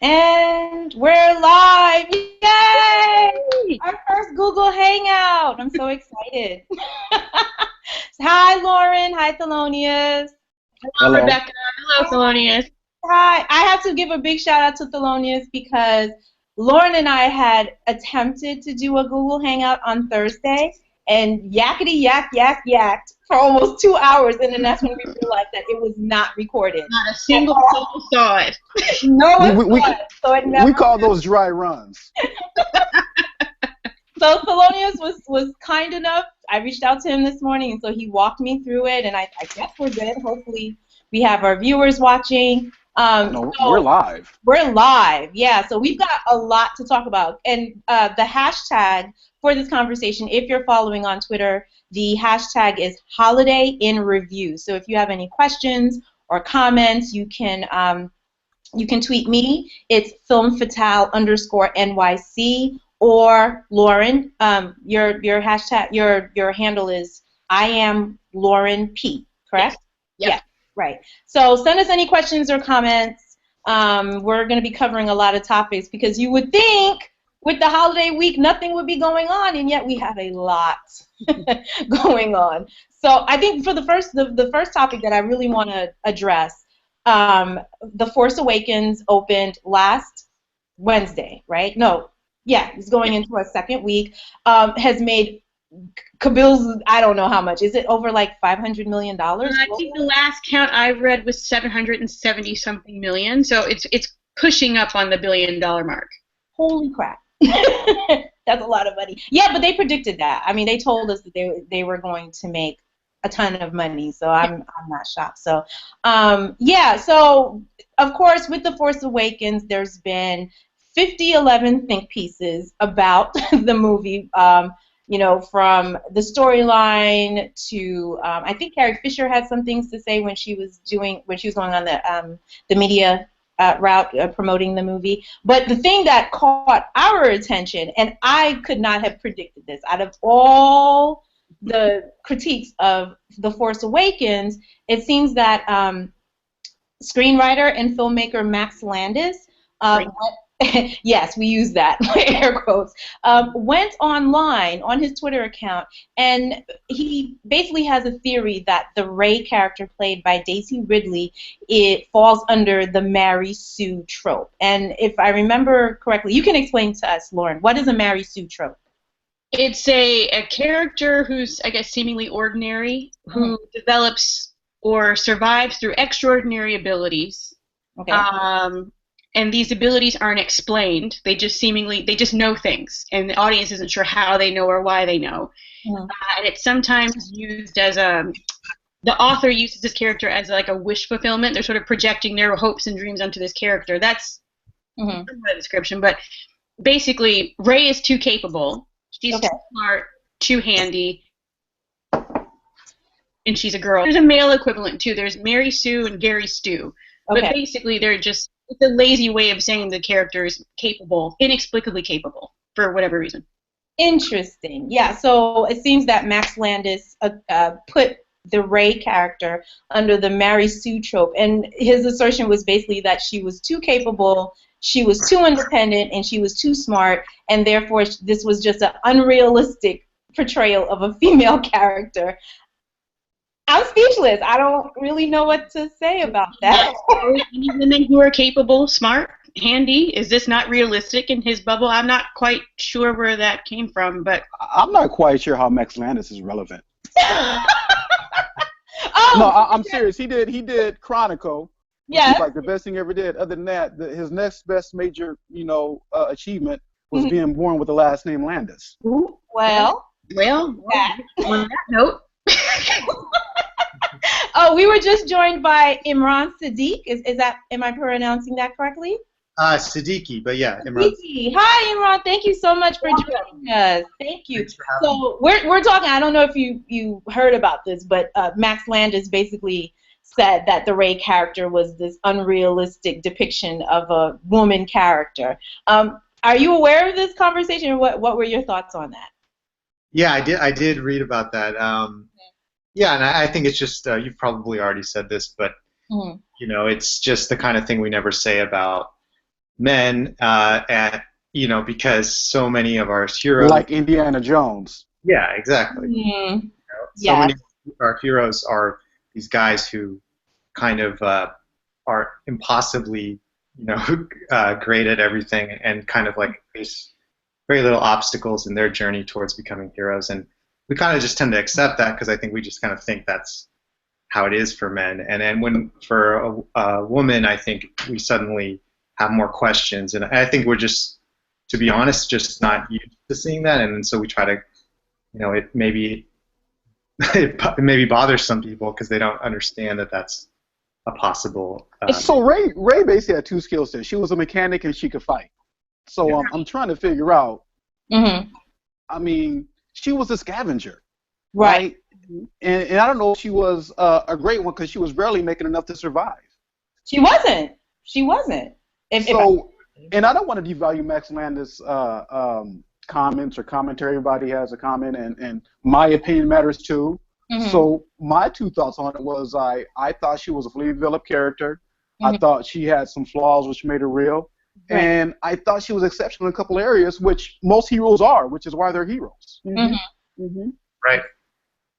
And we're live! Yay! Yay! Our first Google Hangout. I'm so excited. Hi, Lauren. Hi, Thelonious. Hello, Hello. Rebecca. Hello, Thelonious. Hi. I have to give a big shout out to Thelonious because Lauren and I had attempted to do a Google Hangout on Thursday and yakety yacked for almost 2 hours, and then that's when we realized that it was not recorded. Not a single soul saw it. No one We saw it, so it never. we call those dry runs. So Thelonious was kind enough. I reached out to him this morning, and so he walked me through it, and I guess we're good. Hopefully we have our viewers watching. No, So we're live. we're live, yeah. So we've got a lot to talk about. And the hashtag for this conversation, if you're following on Twitter, the hashtag is Holiday in Review. So if you have any questions or comments, you can tweet me. It's filmfatale_NYC. Or Lauren, your hashtag, your handle is I am Lauren P. Correct? Yep. Yeah. Right. So send us any questions or comments. We're going to be covering a lot of topics because you would think with the holiday week nothing would be going on, and yet we have a lot going on. So I think for the first topic that I really want to address, The Force Awakens opened last Wednesday, right? No. Yeah, it's going into a second week. Has made Kabil's, I don't know how much. Is it over like $500 million? I think the last count I read was 770 something million. So it's pushing up on the $1 billion mark. Holy crap. That's a lot of money. Yeah, but they predicted that. I mean, they told us that they were going to make a ton of money, so I'm not shocked. So, yeah, so of course with The Force Awakens, there's been 11 think pieces about the movie, you know, from the storyline to I think Carrie Fisher had some things to say when she was going on the media route promoting the movie. But the thing that caught our attention, and I could not have predicted this, out of all the critiques of The Force Awakens, it seems that screenwriter and filmmaker Max Landis yes, we use that, air quotes, went online on his Twitter account, and he basically has a theory that the Rey character played by Daisy Ridley, it falls under the Mary Sue trope. And if I remember correctly, you can explain to us, Lauren, what is a Mary Sue trope? It's a character who's, I guess, seemingly ordinary, who develops or survives through extraordinary abilities. Okay. And these abilities aren't explained. They just know things, and the audience isn't sure how they know or why they know. And it's sometimes used as the author uses this character as like a wish fulfillment. They're sort of projecting their hopes and dreams onto this character. That's a description, but basically, Rey is too capable. She's too smart, too handy, and she's a girl. There's a male equivalent too. There's Mary Sue and Gary Stu, but basically they're just. It's a lazy way of saying the character is capable, inexplicably capable, for whatever reason. Interesting. Yeah, so it seems that Max Landis put the Rey character under the Mary Sue trope, and his assertion was basically that she was too capable, she was too independent, and she was too smart, and therefore this was just an unrealistic portrayal of a female character. I'm speechless. I don't really know what to say about that. Any women who are capable, smart, handy, is this not realistic in his bubble? I'm not quite sure where that came from, but I'm not quite sure how Max Landis is relevant. Oh, no, I'm serious. He did Chronicle. Yeah. Like the best thing he ever did. Other than that, his next best major, achievement was being born with the last name Landis. Well, on that note. Oh, we were just joined by Imran Siddique. Am I pronouncing that correctly? Siddique, but yeah, Imran. Siddique. Hi, Imran. Thank you so much for joining us. Thank you. So we're talking. I don't know if you heard about this, but Max Landis basically said that the Rey character was this unrealistic depiction of a woman character. Are you aware of this conversation? What were your thoughts on that? Yeah, I did read about that. Yeah, and I think it's just you've probably already said this, but you know, it's just the kind of thing we never say about men, because so many of our heroes, like Indiana Jones. yeah, exactly. Mm-hmm. So many of our heroes are these guys who kind of are impossibly, great at everything, and kind of like face very little obstacles in their journey towards becoming heroes. And we kind of just tend to accept that because I think we just kind of think that's how it is for men. And then when for a woman, I think we suddenly have more questions. And I think we're just, to be honest, just not used to seeing that. And so we try to, it maybe bothers some people because they don't understand that that's a possible. So Ray basically had two skill sets. She was a mechanic and she could fight. So I'm trying to figure out. Mm-hmm. I mean, she was a scavenger, Right. And I don't know if she was a great one because she was barely making enough to survive. She wasn't. And I don't want to devalue Max Landis' comments or commentary. Everybody has a comment, and my opinion matters too. Mm-hmm. So my two thoughts on it was I thought she was a fully developed character. Mm-hmm. I thought she had some flaws which made her real. Right. And I thought she was exceptional in a couple areas, which most heroes are, which is why they're heroes. Mm-hmm. Mm-hmm. Right.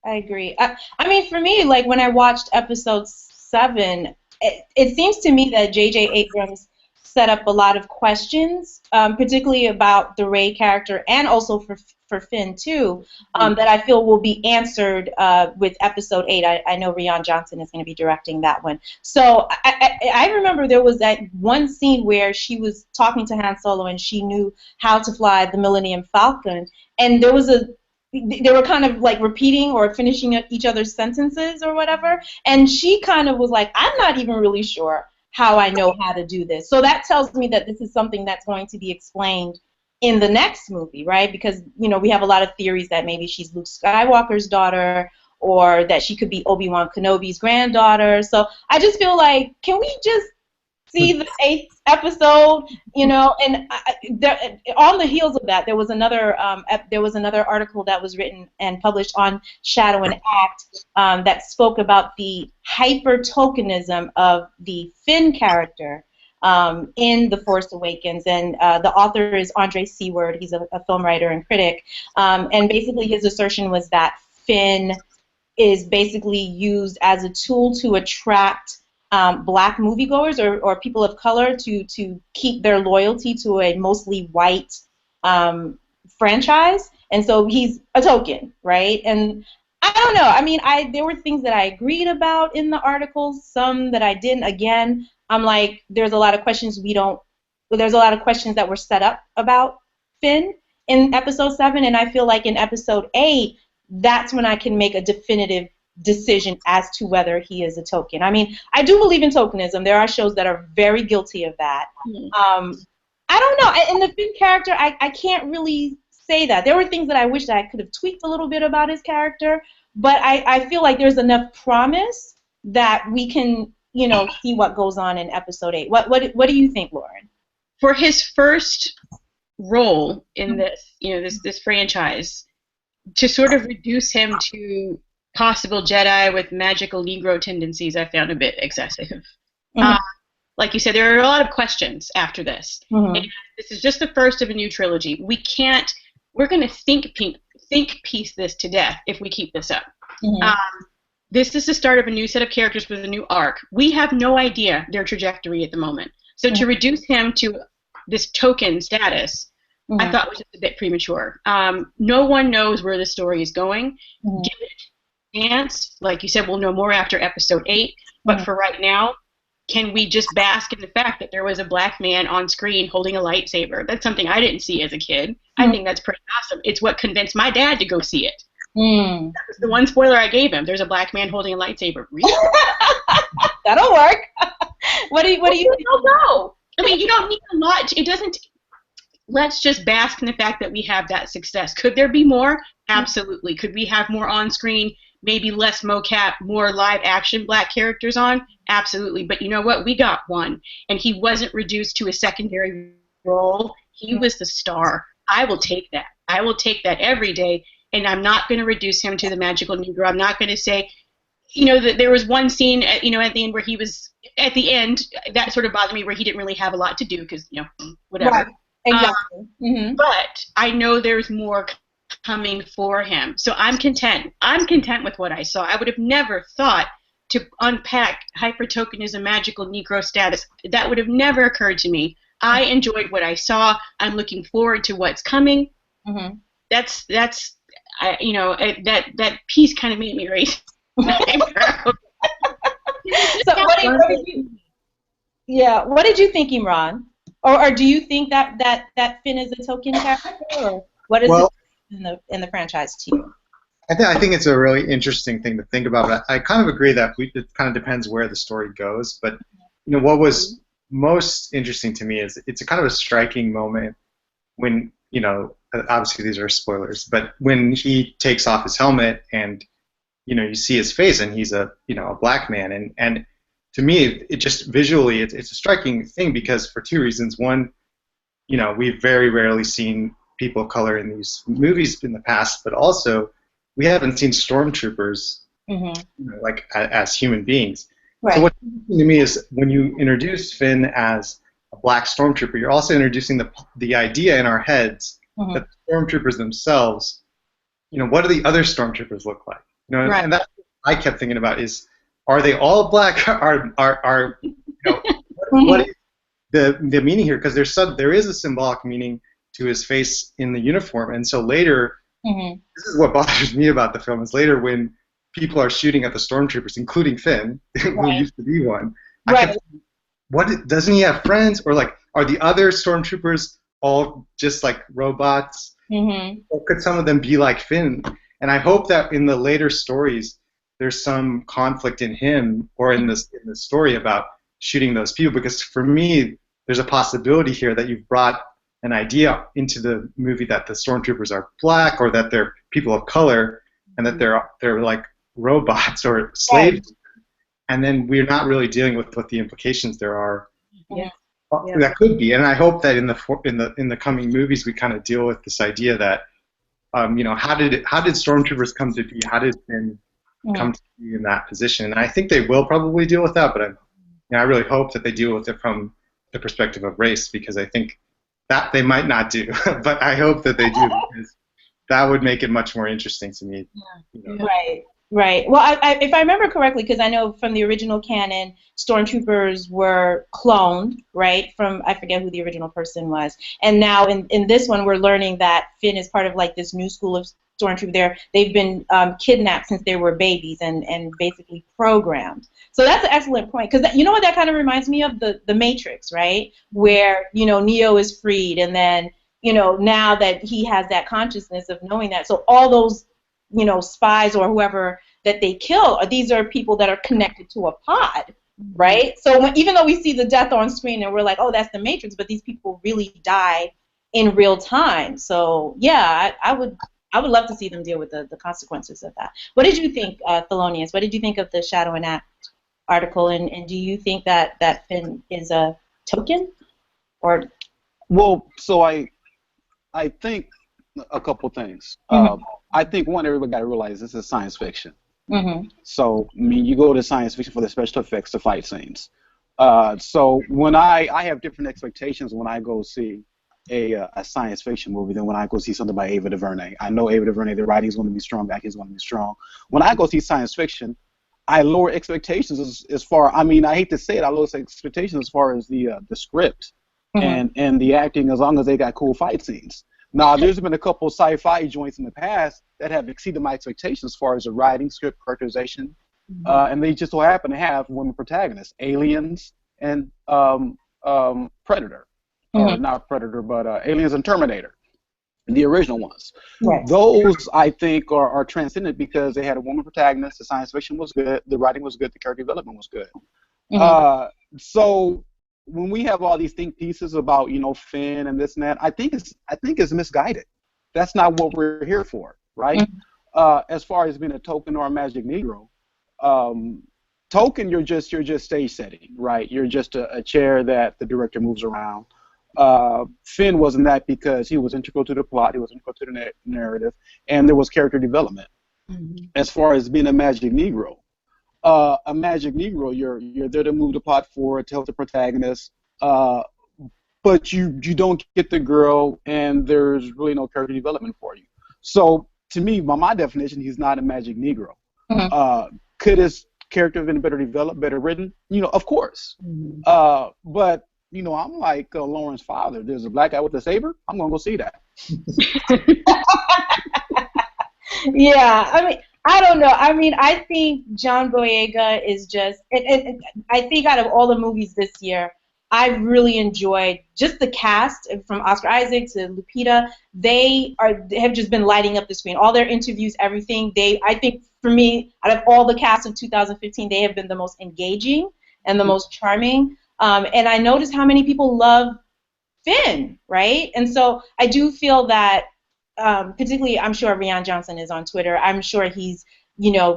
I agree. I mean, for me, like when I watched episode 7, it seems to me that J.J. Abrams set up a lot of questions, particularly about the Rey character and also for Finn too, that I feel will be answered with episode 8. I know Rian Johnson is going to be directing that one. So I remember there was that one scene where she was talking to Han Solo and she knew how to fly the Millennium Falcon, and they were kind of like repeating or finishing each other's sentences or whatever, and she kind of was like, I'm not even really sure how I know how to do this. So that tells me that this is something that's going to be explained in the next movie, right? Because, we have a lot of theories that maybe she's Luke Skywalker's daughter or that she could be Obi-Wan Kenobi's granddaughter. So I just feel like, can we just see the 8th episode, and on the heels of that, there was another article that was written and published on Shadow and Act that spoke about the hyper-tokenism of the Finn character in The Force Awakens, and the author is Andre Seward. He's a film writer and critic, and basically his assertion was that Finn is basically used as a tool to attract black moviegoers or people of color to keep their loyalty to a mostly white franchise, and so he's a token, right? And I don't know. I mean, there were things that I agreed about in the articles, some that I didn't. Again, I'm like, there's a lot of questions there's a lot of questions that were set up about Finn in episode 7, and I feel like in episode 8, that's when I can make a definitive decision as to whether he is a token. I mean, I do believe in tokenism. There are shows that are very guilty of that. Mm-hmm. I don't know. In the Finn character, I can't really say that. There were things that I wish that I could have tweaked a little bit about his character, but I feel like there's enough promise that we can, see what goes on in episode 8. What do you think, Lauren? For his first role in this, this franchise, to sort of reduce him to possible Jedi with magical Negro tendencies, I found a bit excessive. Mm-hmm. Like you said, there are a lot of questions after this. Mm-hmm. And this is just the first of a new trilogy. We're going to think piece this to death if we keep this up. Mm-hmm. This is the start of a new set of characters with a new arc. We have no idea their trajectory at the moment. So to reduce him to this token status, I thought was just a bit premature. No one knows where the story is going. Give it a chance. Like you said, we'll know more after episode 8. But for right now, can we just bask in the fact that there was a black man on screen holding a lightsaber? That's something I didn't see as a kid. I think that's pretty awesome. It's what convinced my dad to go see it. That was the one spoiler I gave him. There's a black man holding a lightsaber. Really? That'll work. What do you think? No. I mean, you don't need a lot. It doesn't. Let's just bask in the fact that we have that success. Could there be more? Absolutely. Could we have more on-screen, maybe less mocap, more live-action black characters on? Absolutely. But you know what? We got one. And he wasn't reduced to a secondary role. He was the star. I will take that. I will take that every day. And I'm not going to reduce him to the magical Negro. I'm not going to say you know, that there was one scene, at, you know, at the end where he was at the end that sort of bothered me, where he didn't really have a lot to do because, you know, whatever. Right. Exactly. But I know there's more coming for him, so I'm content. I'm content with what I saw. I would have never thought to unpack hypertokenism, magical Negro status. That would have never occurred to me. I enjoyed what I saw. I'm looking forward to what's coming. That's you know, that piece kind of made me raise my eyebrows. So what did you think, Imran? Or do you think that Finn is a token character, or what is it in the franchise to you? I think it's a really interesting thing to think about. But I kind of agree that it kind of depends where the story goes. But you know, what was most interesting to me is it's a kind of a striking moment when, you know, obviously these are spoilers, but when he takes off his helmet and, you know, you see his face and he's a, you know, a black man, and to me it just visually it's a striking thing because for two reasons. One, you know, we've very rarely seen people of color in these movies in the past, but also we haven't seen stormtroopers you know, like as human beings. Right. So what's interesting to me is when you introduce Finn as a black stormtrooper, you're also introducing the idea in our heads that the stormtroopers themselves, you know, what do the other stormtroopers look like? You know, and that's what I kept thinking about is, are they all black? Are you know, what is the meaning here? Because there is a symbolic meaning to his face in the uniform, and so later, this is what bothers me about the film is later when people are shooting at the stormtroopers, including Finn, who used to be one. Doesn't he have friends, or like are the other stormtroopers all just like robots? Or could some of them be like Finn? And I hope that in the later stories there's some conflict in him or in the story about shooting those people, because for me there's a possibility here that you've brought an idea into the movie that the stormtroopers are black or that they're people of color and that they're like robots or slaves, and then we're not really dealing with what the implications there are. That could be, and I hope that in the coming movies we kind of deal with this idea that you know, how did stormtroopers come to be? How did Finn come to be in that position? And I think they will probably deal with that, but I really hope that they deal with it from the perspective of race, because I think that they might not do, but I hope that they do, because that would make it much more interesting to me. You know. Right. Well, if I remember correctly, because I know from the original canon, stormtroopers were cloned, right, from, I forget who the original person was. And now in this one, we're learning that Finn is part of like this new school of stormtrooper. They've been kidnapped since they were babies and basically programmed. So that's an excellent point, because you know what that kind of reminds me of? The Matrix, right, where, you know, Neo is freed, and then, you know, now that he has that consciousness of knowing that, so all those, you know, spies or whoever that they kill, these are people that are connected to a pod, right? So even though we see the death on screen and we're like, oh, that's the Matrix, but these people really die in real time. So yeah, I would love to see them deal with the consequences of that. What did you think, Thelonious? What did you think of the Shadow and Act article, and do you think that Finn is a token, or? Well, so I think a couple things. I think one, everybody got to realize this is science fiction. So I mean, you go to science fiction for the special effects, the fight scenes. So when I have different expectations when I go see a science fiction movie than when I go see something by Ava DuVernay. I know Ava DuVernay, the writing is going to be strong, the acting is going to be strong. When I go see science fiction, I lower expectations as far. I mean, I hate to say it, I lower expectations as far as the script and the acting, as long as they got cool fight scenes. Now, there's been a couple sci-fi joints in the past that have exceeded my expectations as far as the writing, script, characterization, and they just so happen to have women protagonists, Aliens and Predator. Or not Predator, but Aliens and Terminator, the original ones. Right. Those, I think, are transcendent because they had a woman protagonist, the science fiction was good, the writing was good, the character development was good. So when we have all these think pieces about, you know, Finn and this and that, I think it's misguided. That's not what we're here for, right? As far as being a token or a magic Negro, token, you're just stage setting, right? You're just a chair that the director moves around. Finn wasn't that because he was integral to the plot, he was integral to the narrative, and there was character development. As far as being a magic Negro, a magic Negro. You're there to move the plot forward, to help the protagonist. But you don't get the girl, and there's really no character development for you. So to me, by my definition, he's not a magic Negro. Could his character have been better developed, better written? Of course. But I'm like Lauren's father. There's a black guy with a saber. I'm gonna go see that. Yeah, I mean, I don't know. I mean, I think John Boyega is just, I think out of all the movies this year, I really enjoyed just the cast, from Oscar Isaac to Lupita. They have just been lighting up the screen. All their interviews, everything. I think for me, out of all the cast of 2015, they have been the most engaging and the most charming. And I noticed how many people love Finn, right? And so I do feel that, particularly, I'm sure Rian Johnson is on Twitter. I'm sure he's,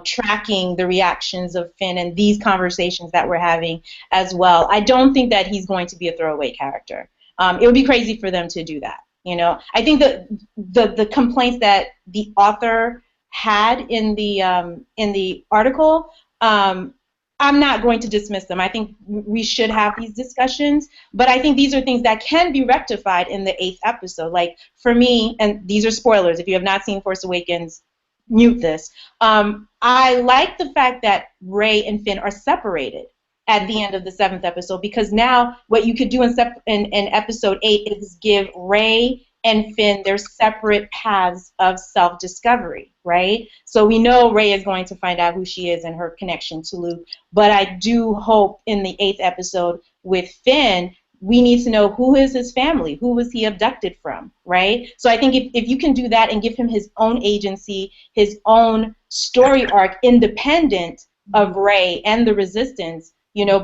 tracking the reactions of Finn and these conversations that we're having as well. I don't think that he's going to be a throwaway character. It would be crazy for them to do that. I think that the complaints that the author had in the article, I'm not going to dismiss them. I think we should have these discussions, but I think these are things that can be rectified in the 8th episode. Like, for me, and these are spoilers, if you have not seen Force Awakens, mute this. I like the fact that Rey and Finn are separated at the end of the 7th episode, because now what you could do in episode 8 is give Rey and Finn their separate paths of self-discovery, right? So we know Rey is going to find out who she is and her connection to Luke, but I do hope in the 8th episode with Finn, we need to know who is his family, who was he abducted from, right? So I think if you can do that and give him his own agency, his own story arc, independent of Rey and the Resistance,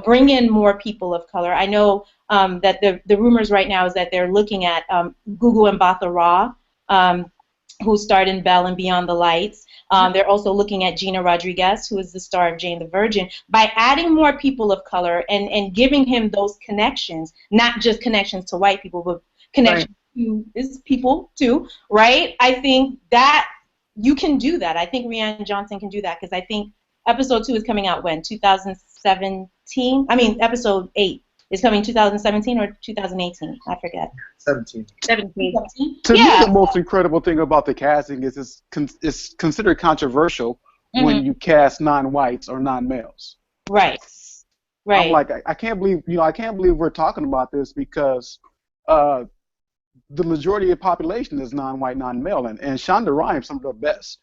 bring in more people of color. I know that the rumors right now is that they're looking at Gugu Mbatha Raw, who starred in Belle and Beyond the Lights. They're also looking at Gina Rodriguez, who is the star of Jane the Virgin. By adding more people of color and giving him those connections, not just connections to white people, but connections to his people too, right? I think that you can do that. I think Rian Johnson can do that, because I think episode 2 is coming out when? 2017? I mean, episode 8 is coming 2017 or 2018? I forget. 17. To me, the most incredible thing about the casting is it's considered controversial when you cast non-whites or non-males. Right. I'm like, I can't believe, I can't believe we're talking about this, because the majority of the population is non-white, non-male, and Shonda Rhimes, some of the best.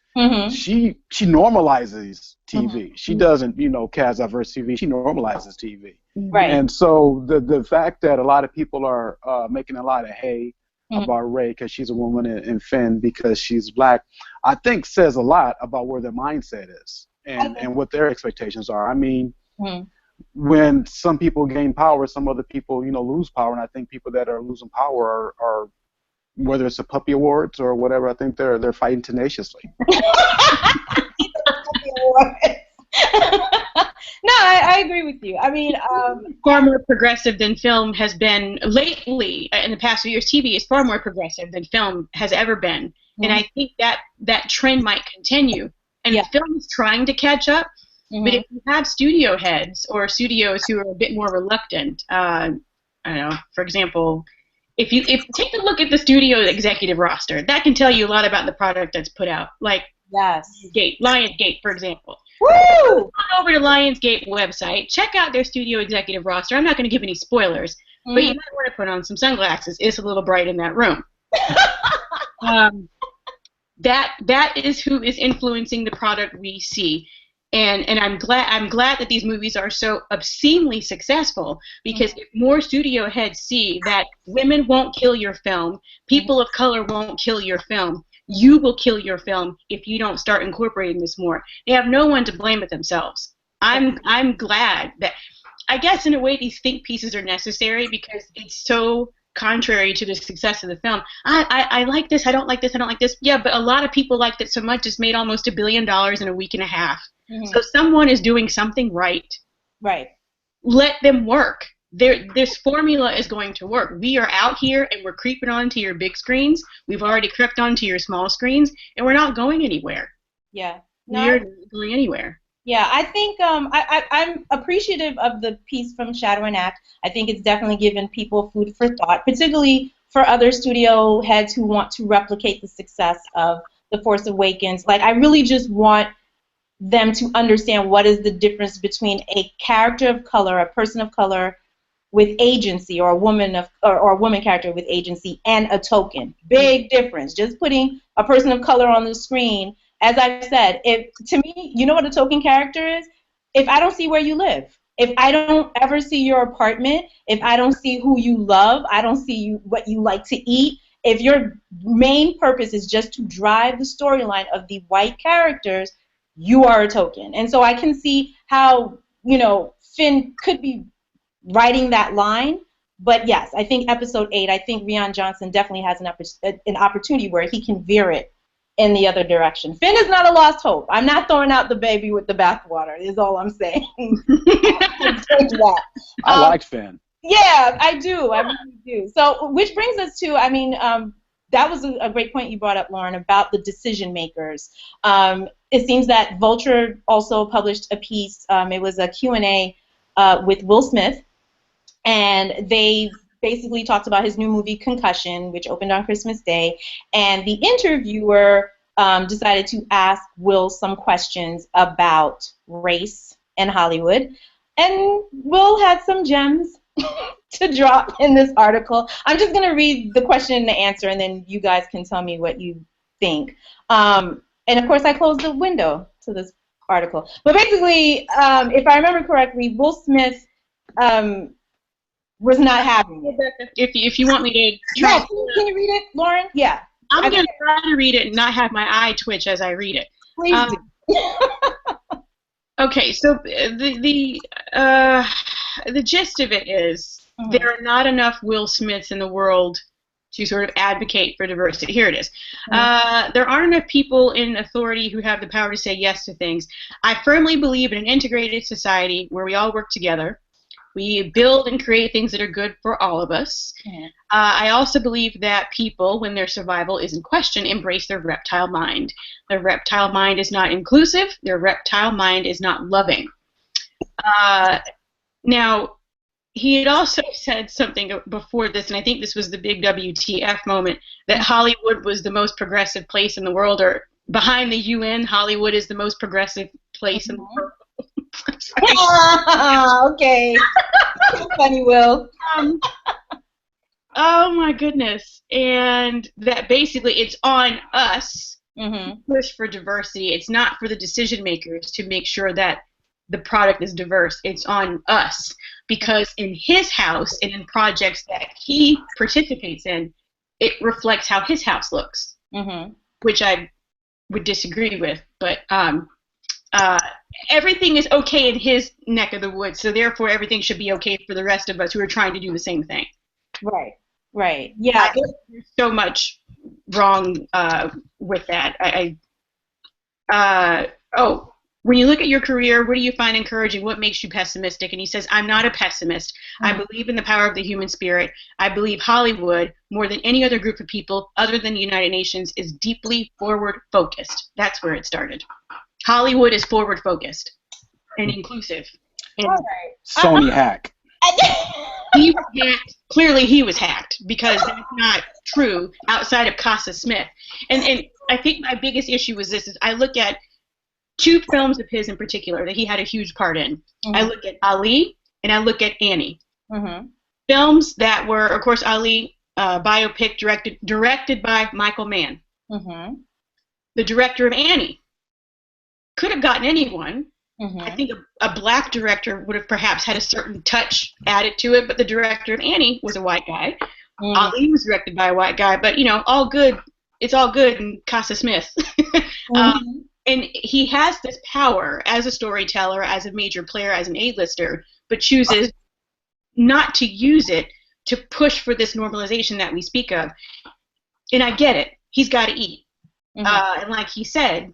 She normalizes TV. She doesn't, cast diverse TV. She normalizes TV. Right. And so the fact that a lot of people are making a lot of hay about Rey because she's a woman, and Finn because she's black, I think says a lot about where their mindset is and what their expectations are. I mean, when some people gain power, some other people, lose power, and I think people that are losing power are whether it's the puppy awards or whatever, I think they're fighting tenaciously. No, I agree with you. I mean, far more progressive than film has been lately. In the past few years, TV is far more progressive than film has ever been, and I think that trend might continue. And film is trying to catch up. But if you have studio heads or studios who are a bit more reluctant, I don't know, for example, if you take a look at the studio executive roster, that can tell you a lot about the product that's put out. Like Lionsgate, for example. Woo! Go over to Lionsgate website, check out their studio executive roster. I'm not going to give any spoilers, but you might want to put on some sunglasses. It's a little bright in that room. That is who is influencing the product we see. And I'm glad that these movies are so obscenely successful, because if more studio heads see that women won't kill your film, people of color won't kill your film, you will kill your film if you don't start incorporating this more. They have no one to blame but themselves. I'm glad that, I guess in a way, these think pieces are necessary, because it's so contrary to the success of the film. I like this, I don't like this, I don't like this. Yeah, but a lot of people liked it so much it's made almost $1 billion in a week and a half. So someone is doing something right. Right. Let them work. This formula is going to work. We are out here and we're creeping onto your big screens. We've already crept onto your small screens, and we're not going anywhere. Yeah. We're not going anywhere. Yeah, I think I'm appreciative of the piece from Shadow and Act. I think it's definitely given people food for thought, particularly for other studio heads who want to replicate the success of The Force Awakens. Like, I really just want them to understand what is the difference between a character of color, a person of color with agency, or a woman or a woman character with agency, and a token. Big difference. Just putting a person of color on the screen. As I've said, if to me, you know what a token character is? If I don't see where you live, if I don't ever see your apartment, if I don't see who you love, I don't see what you like to eat. If your main purpose is just to drive the storyline of the white characters, you are a token. And so I can see how, Finn could be writing that line. But yes, I think episode 8, I think Rian Johnson definitely has an opportunity where he can veer it in the other direction. Finn is not a lost hope. I'm not throwing out the baby with the bathwater, is all I'm saying. I like Finn. Yeah, I do. I really do. So, which brings us to, that was a great point you brought up, Lauren, about the decision makers. It seems that Vulture also published a piece. It was a Q&A with Will Smith, and they basically talked about his new movie Concussion, which opened on Christmas Day, and the interviewer decided to ask Will some questions about race and Hollywood, and Will had some gems to drop in this article. I'm just going to read the question and the answer, and then you guys can tell me what you think. And of course, I closed the window to this article. But basically, if I remember correctly, Will Smith was not having it. If you want me to try, can you read it, Lauren? Yeah. I'm going to try to read it and not have my eye twitch as I read it. Please do. Okay, so the gist of it is there are not enough Will Smiths in the world to sort of advocate for diversity. Here it is. There aren't enough people in authority who have the power to say yes to things. I firmly believe in an integrated society where we all work together. We build and create things that are good for all of us. I also believe that people, when their survival is in question, embrace their reptile mind. Their reptile mind is not inclusive. Their reptile mind is not loving. Now, he had also said something before this, and I think this was the big WTF moment, that Hollywood was the most progressive place in the world, or behind the UN, Hollywood is the most progressive place in the world. Okay. Funny, Will. Oh my goodness. And that basically it's on us to push for diversity. It's not for the decision makers to make sure that the product is diverse. It's on us. Because in his house and in projects that he participates in, it reflects how his house looks, which I would disagree with. But everything is okay in his neck of the woods, so therefore everything should be okay for the rest of us who are trying to do the same thing. Right. Yeah. There's so much wrong with that. When you look at your career, what do you find encouraging? What makes you pessimistic? And he says, I'm not a pessimist. I believe in the power of the human spirit. I believe Hollywood, more than any other group of people other than the United Nations, is deeply forward-focused. That's where it started. Hollywood is forward-focused and inclusive. And all right. Sony hack. He was hacked. Clearly he was hacked, because that's not true outside of Casa Smith. And I think my biggest issue was this, is I look at 2 films of his in particular that he had a huge part in. I look at Ali and I look at Annie. Films that were, of course, Ali, biopic directed by Michael Mann. The director of Annie could have gotten anyone. I think a black director would have perhaps had a certain touch added to it, but the director of Annie was a white guy. Ali was directed by a white guy, but all good. It's all good in Casa Smith. And he has this power as a storyteller, as a major player, as an A-lister, but chooses not to use it to push for this normalization that we speak of. And I get it. He's got to eat. And like he said,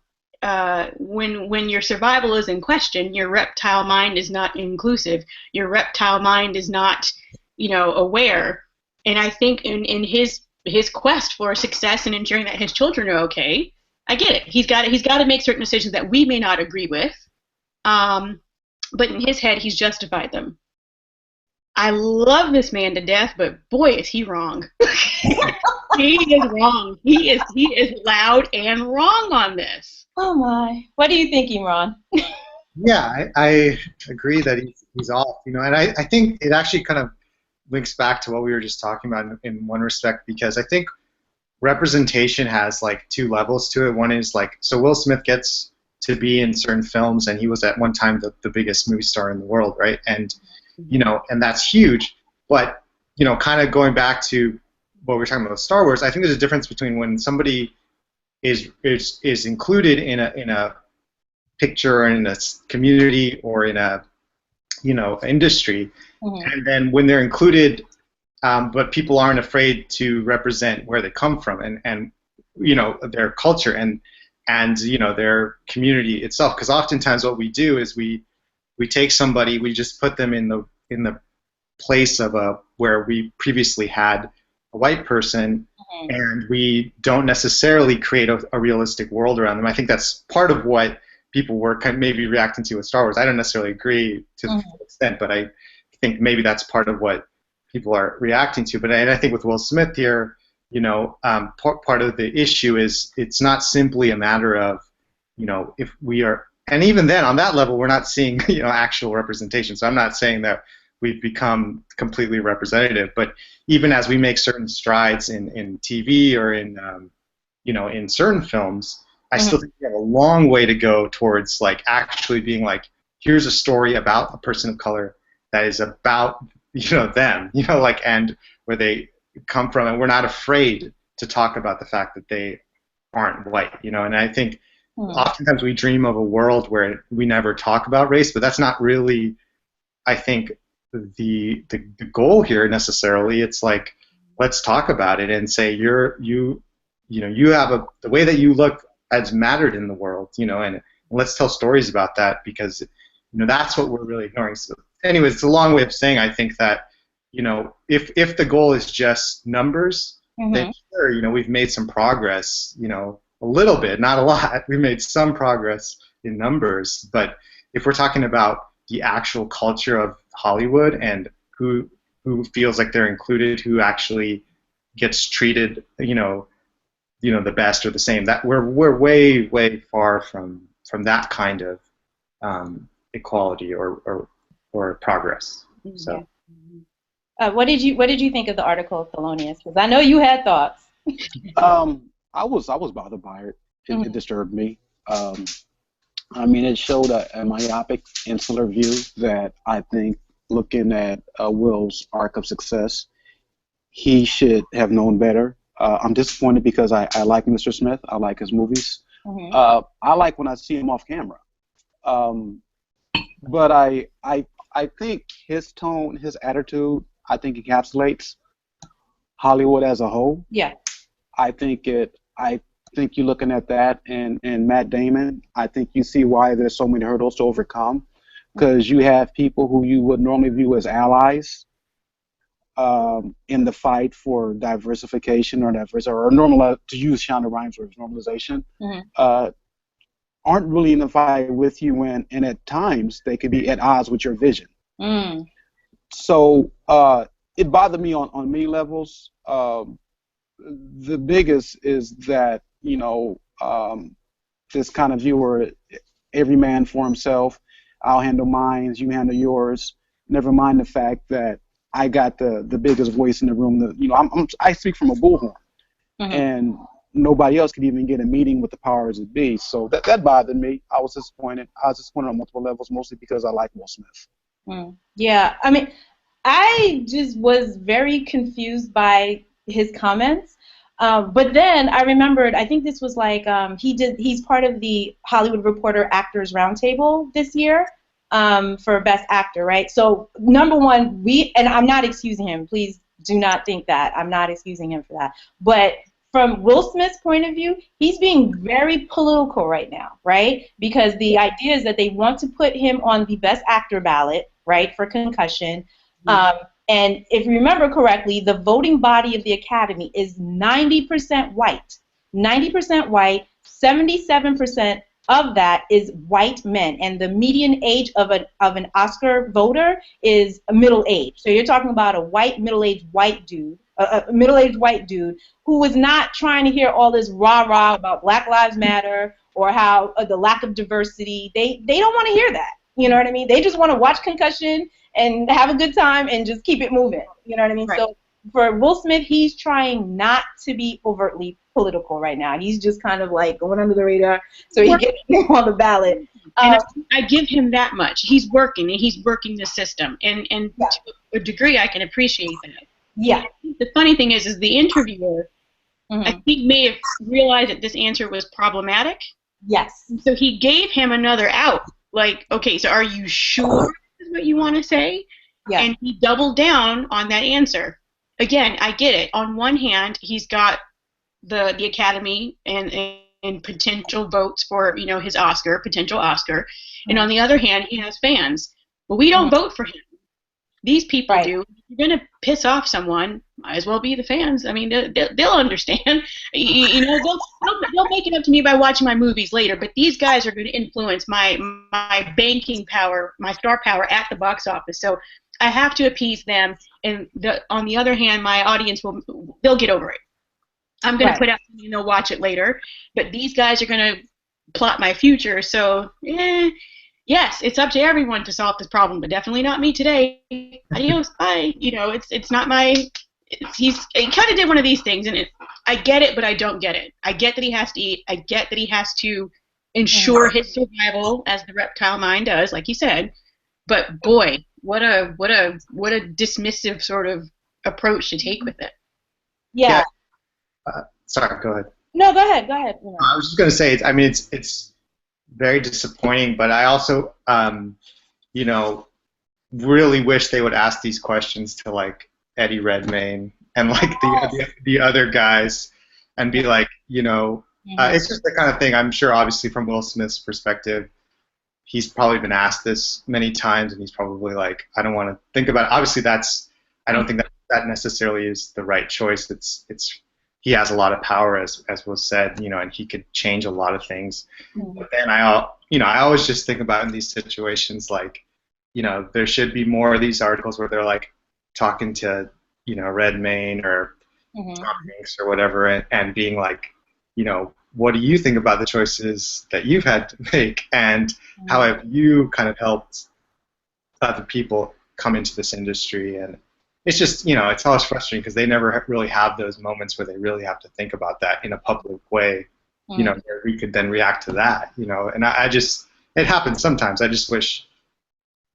when your survival is in question, your reptile mind is not inclusive. Your reptile mind is not, aware. And I think in his quest for success and ensuring that his children are okay, I get it. He's got to make certain decisions that we may not agree with, But in his head, he's justified them. I love this man to death, but boy, is he wrong. He is wrong. He is loud and wrong on this. Oh my! What do you think, Imran? Yeah, I agree that he's off. You know, and I think it actually kind of links back to what we were just talking about in one respect, because I think representation has like two levels to it. One is like, so Will Smith gets to be in certain films, and he was at one time the biggest movie star in the world, right? And you know, and that's huge. But you know, kind of going back to what we were talking about with Star Wars, I think there's a difference between when somebody is included in a picture or in a community or in a industry, and then when they're included, but people aren't afraid to represent where they come from and you know, their culture and you know, their community itself. Because oftentimes what we do is we take somebody, we just put them in the place of where we previously had a white person, and we don't necessarily create a realistic world around them. I think that's part of what people were kind of maybe reacting to with Star Wars. I don't necessarily agree to the full extent, but I think maybe that's part of what people are reacting to. But I think with Will Smith here, you know, part of the issue is it's not simply a matter of, you know, if we are, and even then on that level we're not seeing, you know, actual representation. So I'm not saying that we've become completely representative, but even as we make certain strides in TV or in you know, in certain films, I still think we have a long way to go towards like actually being like, here's a story about a person of color that is about, you know, them, you know, like, and where they come from, and we're not afraid to talk about the fact that they aren't white, you know. And I think oftentimes we dream of a world where we never talk about race, but that's not really, I think, the goal here necessarily. It's like, let's talk about it and say you know, you have the way that you look has mattered in the world, you know, and let's tell stories about that, because, you know, that's what we're really ignoring. So anyways, it's a long way of saying, I think that, you know, if the goal is just numbers, then sure, you know, we've made some progress, you know, a little bit, not a lot. We made some progress in numbers, but if we're talking about the actual culture of Hollywood and who feels like they're included, who actually gets treated, you know, the best or the same, that we're way far from that kind of equality or progress. So, what did you think of the article of Thelonious? Because I know you had thoughts. I was bothered by it. It disturbed me. I mean, it showed a myopic, insular view that I think, looking at Will's arc of success, he should have known better. I'm disappointed because I like Mr. Smith. I like his movies. I like when I see him off camera. But I think his tone, his attitude, I think encapsulates Hollywood as a whole. Yeah. I think you're looking at that and Matt Damon, I think you see why there's so many hurdles to overcome, because you have people who you would normally view as allies in the fight for diversification or normal, to use Shonda Rhimes' words, normalization, aren't really in the fight with you, and at times they could be at odds with your vision. So it bothered me on many levels. The biggest is that, you know, this kind of view where every man for himself, I'll handle mine, you handle yours, never mind the fact that I got the biggest voice in the room. You know, I speak from a bullhorn, and nobody else could even get a meeting with the powers that be. So that bothered me. I was disappointed. I was disappointed on multiple levels, mostly because I like Will Smith. Yeah, I mean, I just was very confused by his comments. But then I remembered, I think this was like, he's part of the Hollywood Reporter Actors Roundtable this year for Best Actor, right? So number one, and I'm not excusing him, please do not think that. I'm not excusing him for that. But from Will Smith's point of view, he's being very political right now, right? Because the idea is that they want to put him on the Best Actor ballot, right, for Concussion. And if you remember correctly, the voting body of the Academy is 90% white. 90% white, 77% of that is white men, and the median age of an Oscar voter is middle age. So you're talking about a middle-aged white dude, a middle-aged white dude who is not trying to hear all this rah-rah about Black Lives Matter or how the lack of diversity. They don't want to hear that. You know what I mean? They just want to watch Concussion and have a good time and just keep it moving. You know what I mean? Right. So for Will Smith, he's trying not to be overtly political right now. He's just kind of like going under the radar so he gets on the ballot. And I give him that much. He's working, and he's working the system. And yeah, to a degree, I can appreciate that. Yeah. The funny thing is the interviewer, I think, may have realized that this answer was problematic. Yes. So he gave him another out. Like, okay, so are you sure this is what you want to say? Yeah. And he doubled down on that answer. Again, I get it. On one hand, he's got the Academy and potential votes for, you know, his potential Oscar. And on the other hand, he has fans. Well, we don't vote for him. These people do. If you're going to piss off someone, might as well be the fans. I mean, they'll understand. You know, they'll make it up to me by watching my movies later. But these guys are going to influence my banking power, my star power at the box office. So I have to appease them. And on the other hand, my audience they'll get over it. I'm going to put out something and they'll watch it later. But these guys are going to plot my future. So, yes, it's up to everyone to solve this problem, but definitely not me today. Adios, bye. You know, it's not my. He kind of did one of these things, and I get it, but I don't get it. I get that he has to eat. I get that he has to ensure his survival, as the reptile mind does, like he said. But boy, what a dismissive sort of approach to take with it. Yeah. Sorry, go ahead. No, go ahead. Go ahead. I was just going to say, it's very disappointing, but I also, you know, really wish they would ask these questions to, like, Eddie Redmayne and, like, the other guys and be like, you know, it's just the kind of thing, I'm sure, obviously, from Will Smith's perspective, he's probably been asked this many times, and he's probably like, I don't want to think about it. Obviously, I don't think that necessarily is the right choice. He has a lot of power, as was said, you know, and he could change a lot of things. But then I always just think about in these situations, like, you know, there should be more of these articles where they're like talking to, you know, Redmayne or Tom Hanks or whatever, and being like, you know, what do you think about the choices that you've had to make, and how have you kind of helped other people come into this industry? And it's just, you know, it's always frustrating because they never really have those moments where they really have to think about that in a public way, you know, where we could then react to that, you know. And I just, it happens sometimes. I just wish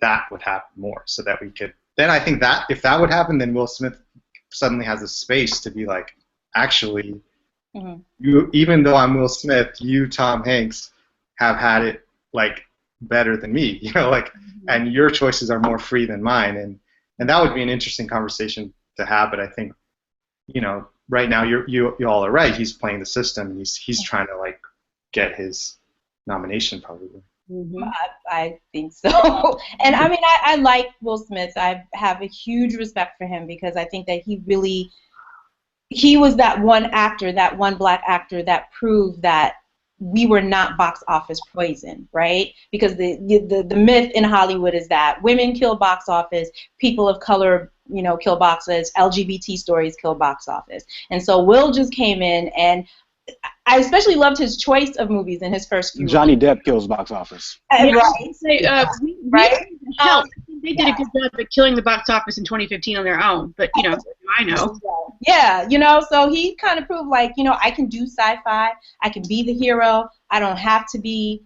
that would happen more so that we could, then I think that if that would happen, then Will Smith suddenly has a space to be like, actually, you, even though I'm Will Smith, you, Tom Hanks, have had it, like, better than me, you know, like, and your choices are more free than mine. And that would be an interesting conversation to have, but I think, you know, right now you all are right. He's playing the system, and he's trying to, like, get his nomination probably. I think so. And I mean, I like Will Smith. I have a huge respect for him because I think that he was that one actor, that one black actor that proved that we were not box office poison, right? Because the myth in Hollywood is that women kill box office, people of color, you know, kill box office, LGBT stories kill box office. And so Will just came in, and I especially loved his choice of movies in his first few. Johnny Depp kills box office. Right. Right. They did a good job at killing the box office in 2015 on their own, but, you know, I know. Yeah, you know, so he kind of proved, like, you know, I can do sci-fi, I can be the hero, I don't have to be,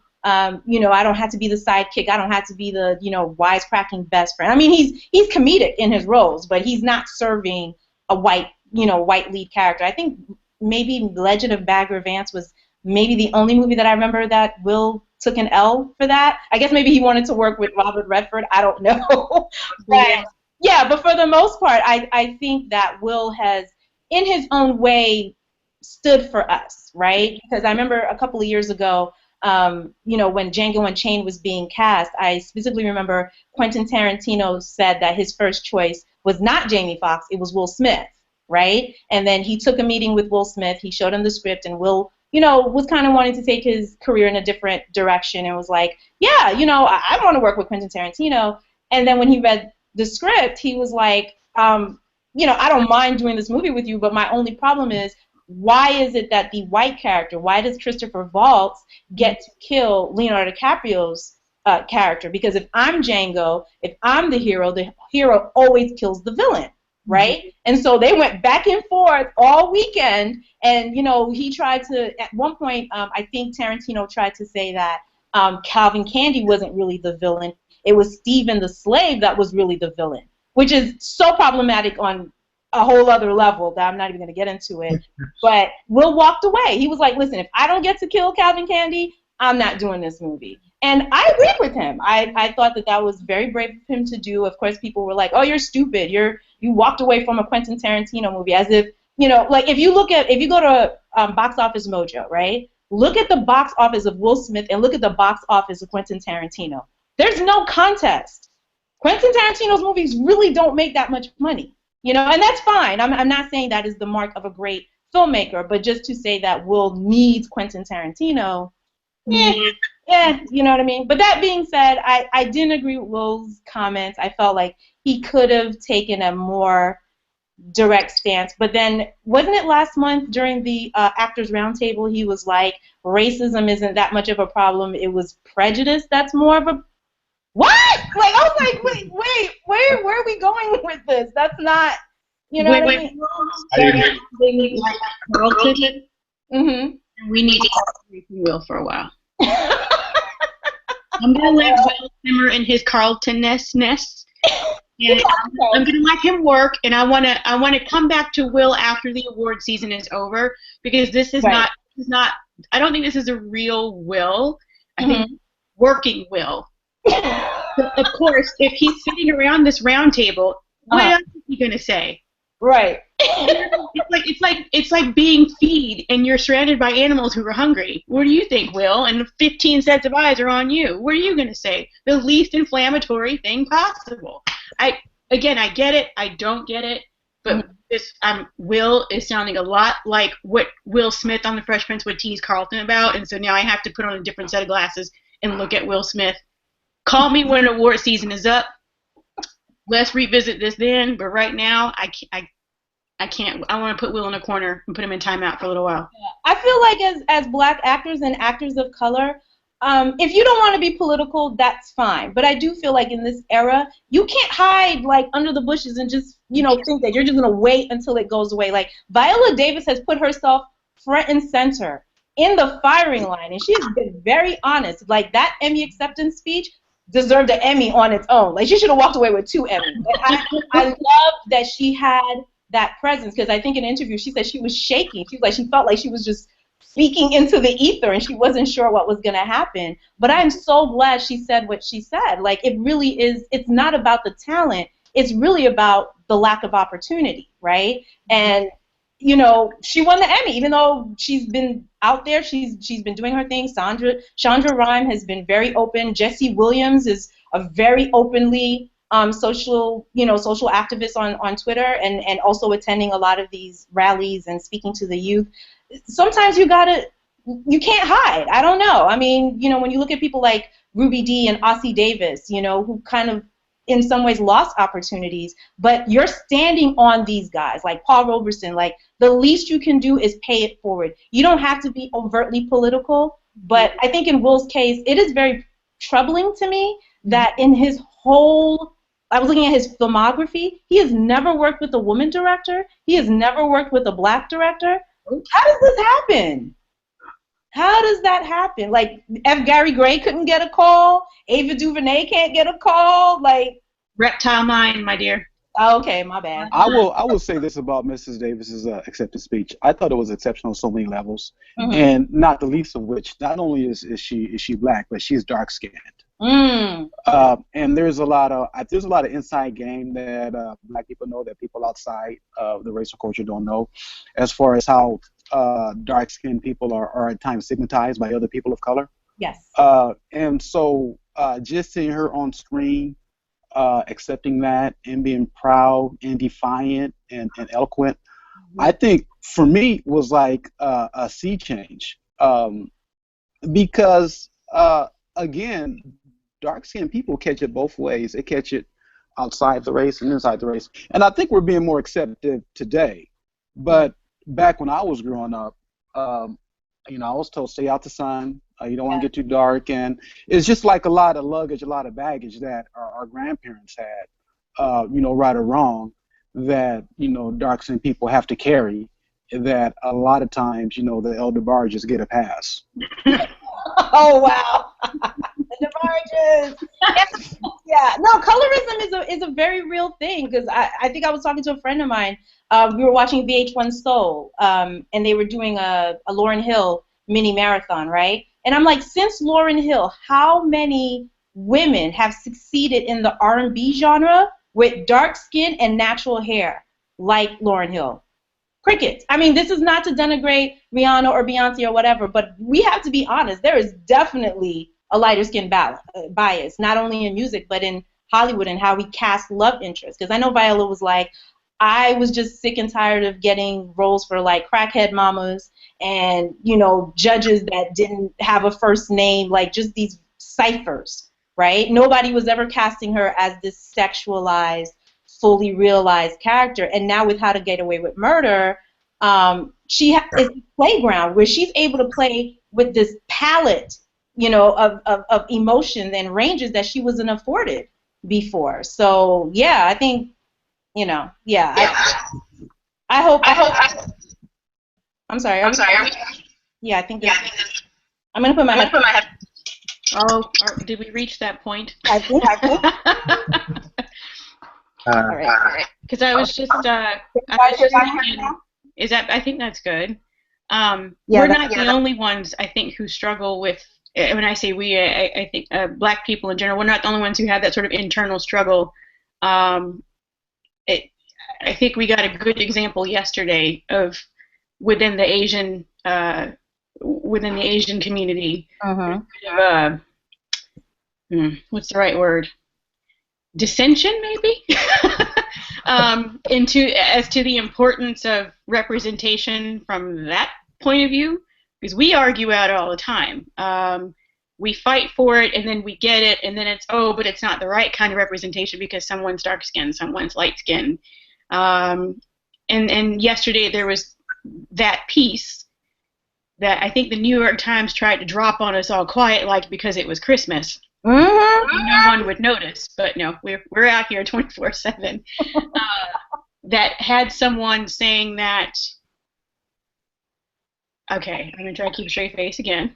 you know, I don't have to be the sidekick, I don't have to be the, you know, wisecracking best friend. I mean, he's comedic in his roles, but he's not serving a white lead character. I think maybe Legend of Bagger Vance was maybe the only movie that I remember that Will took an L for that. I guess maybe he wanted to work with Robert Redford. I don't know. But yeah, but for the most part, I think that Will has, in his own way, stood for us, right? Because I remember a couple of years ago, you know, when Django Unchained was being cast, I specifically remember Quentin Tarantino said that his first choice was not Jamie Foxx, it was Will Smith, right? And then he took a meeting with Will Smith, he showed him the script, and Will, was kind of wanting to take his career in a different direction and was like, yeah, I want to work with Quentin Tarantino. And then when he read the script, he was like, I don't mind doing this movie with you, but my only problem is, why is it that the white character, why does Christopher Waltz get to kill Leonardo DiCaprio's character? Because if I'm Django, if I'm the hero always kills the villain, right? Mm-hmm. And so they went back and forth all weekend, and he tried to, at one point, I think Tarantino tried to say that Calvin Candy wasn't really the villain. It was Stephen the slave that was really the villain, which is so problematic on a whole other level that I'm not even going to get into it. But Will walked away. He was like, listen, if I don't get to kill Calvin Candy, I'm not doing this movie. And I agreed with him. I thought that was very brave of him to do. Of course, people were like, oh, you're stupid. You walked away from a Quentin Tarantino movie, as if, like if you go to Box Office Mojo, right? Look at the box office of Will Smith and look at the box office of Quentin Tarantino. There's no contest. Quentin Tarantino's movies really don't make that much money. And that's fine. I'm not saying that is the mark of a great filmmaker, but just to say that Will needs Quentin Tarantino, you know what I mean? But that being said, I didn't agree with Will's comments. I felt like he could have taken a more direct stance. But then, wasn't it last month during the Actors Roundtable, he was like, racism isn't that much of a problem. It was prejudice that's more of a... What? Like, I was like, wait, where are we going with this? That's not, what I mean? Like Carlton. Mm-hmm. We need to keep Will for a while. I'm gonna let Will simmer in his Carlton-ness, and I'm gonna let him work. And I wanna come back to Will after the award season is over, because this is not. I don't think this is a real Will. I think working Will. Of course, if he's sitting around this round table, what else is he gonna say? Right. It's like being feed and you're surrounded by animals who are hungry. What do you think, Will? And 15 sets of eyes are on you. What are you gonna say? The least inflammatory thing possible. I get it. I don't get it. But this Will is sounding a lot like what Will Smith on The Fresh Prince would tease Carlton about, and so now I have to put on a different set of glasses and look at Will Smith. Call me when award season is up. Let's revisit this then. But right now, I can't. I want to put Will in a corner and put him in timeout for a little while. I feel like as black actors and actors of color, if you don't want to be political, that's fine. But I do feel like in this era, you can't hide like under the bushes and just think that you're just gonna wait until it goes away. Like Viola Davis has put herself front and center in the firing line, and she's been very honest. Like that Emmy acceptance speech deserved an Emmy on its own. Like she should have walked away with 2 Emmys. I love that she had that presence, because I think in an interview she said she was shaking. She was like, she felt like she was just speaking into the ether and she wasn't sure what was going to happen. But I'm so glad she said what she said. Like it really is, it's not about the talent, it's really about the lack of opportunity, right? And she won the Emmy, even though she's been out there. She's been doing her thing. Chandra Rhimes has been very open. Jesse Williams is a very openly social activist on Twitter, and also attending a lot of these rallies and speaking to the youth. Sometimes you can't hide. I don't know. I mean, when you look at people like Ruby Dee and Ossie Davis, who kind of in some ways lost opportunities, but you're standing on these guys like Paul Robeson. Like the least you can do is pay it forward. You don't have to be overtly political, but I think in Will's case, it is very troubling to me that in his whole, I was looking at his filmography, he has never worked with a woman director. He has never worked with a black director. How does this happen? How does that happen? Like, F. Gary Gray couldn't get a call. Ava DuVernay can't get a call. Like, reptile mind, my dear. Oh, okay, my bad. I will say this about Mrs. Davis's acceptance speech. I thought it was exceptional on so many levels, and not the least of which, not only is she black, but she's dark skinned. And there's a lot of inside game that black people know that people outside of the racial culture don't know, as far as how dark-skinned people are at times stigmatized by other people of color. Yes. And so just seeing her on screen, accepting that and being proud and defiant and eloquent, I think for me was like a sea change. Because again, dark-skinned people catch it both ways. They catch it outside the race and inside the race. And I think we're being more accepted today. But back when I was growing up, you know, I was told stay out the sun. You don't want to get too dark, and it's just like a lot of luggage, a lot of baggage that our grandparents had, you know, right or wrong, that, you know, dark-skinned people have to carry, that a lot of times, you know, the elder barges get a pass. Oh, wow. The barges. Yeah. No, colorism is a very real thing, because I think I was talking to a friend of mine. We were watching VH1 Soul, and they were doing a Lauryn Hill mini marathon, right? And I'm like, since Lauryn Hill, how many women have succeeded in the R&B genre with dark skin and natural hair like Lauryn Hill? Crickets. I mean, this is not to denigrate Rihanna or Beyonce or whatever, but we have to be honest. There is definitely a lighter skin bias, not only in music, but in Hollywood and how we cast love interests. Because I know Viola was like, I was just sick and tired of getting roles for like crackhead mamas and, you know, judges that didn't have a first name, like just these ciphers, right? Nobody was ever casting her as this sexualized, fully realized character. And now with How to Get Away with Murder, she is a playground where she's able to play with this palette, you know, of emotions and ranges that she wasn't afforded before. So yeah, I think, you know, yeah. I hope. I'm sorry. Yeah, I think. I'm gonna put my head. Oh, did we reach that point? I think. All right. Because I was just thinking, I think that's good. We're not the only ones, I think, who struggle with. When I say we, I think Black people in general, we're not the only ones who have that sort of internal struggle. I think we got a good example yesterday of within the Asian community. What's the right word? Dissension, maybe, as to the importance of representation from that point of view, because we argue out all the time. We fight for it, and then we get it, and then it's, oh, but it's not the right kind of representation because someone's dark-skinned, someone's light-skinned. And yesterday there was that piece that I think the New York Times tried to drop on us all quiet, like because it was Christmas. No one would notice, but no, we're out here 24/7. That had someone saying that, okay, I'm going to try to keep a straight face again,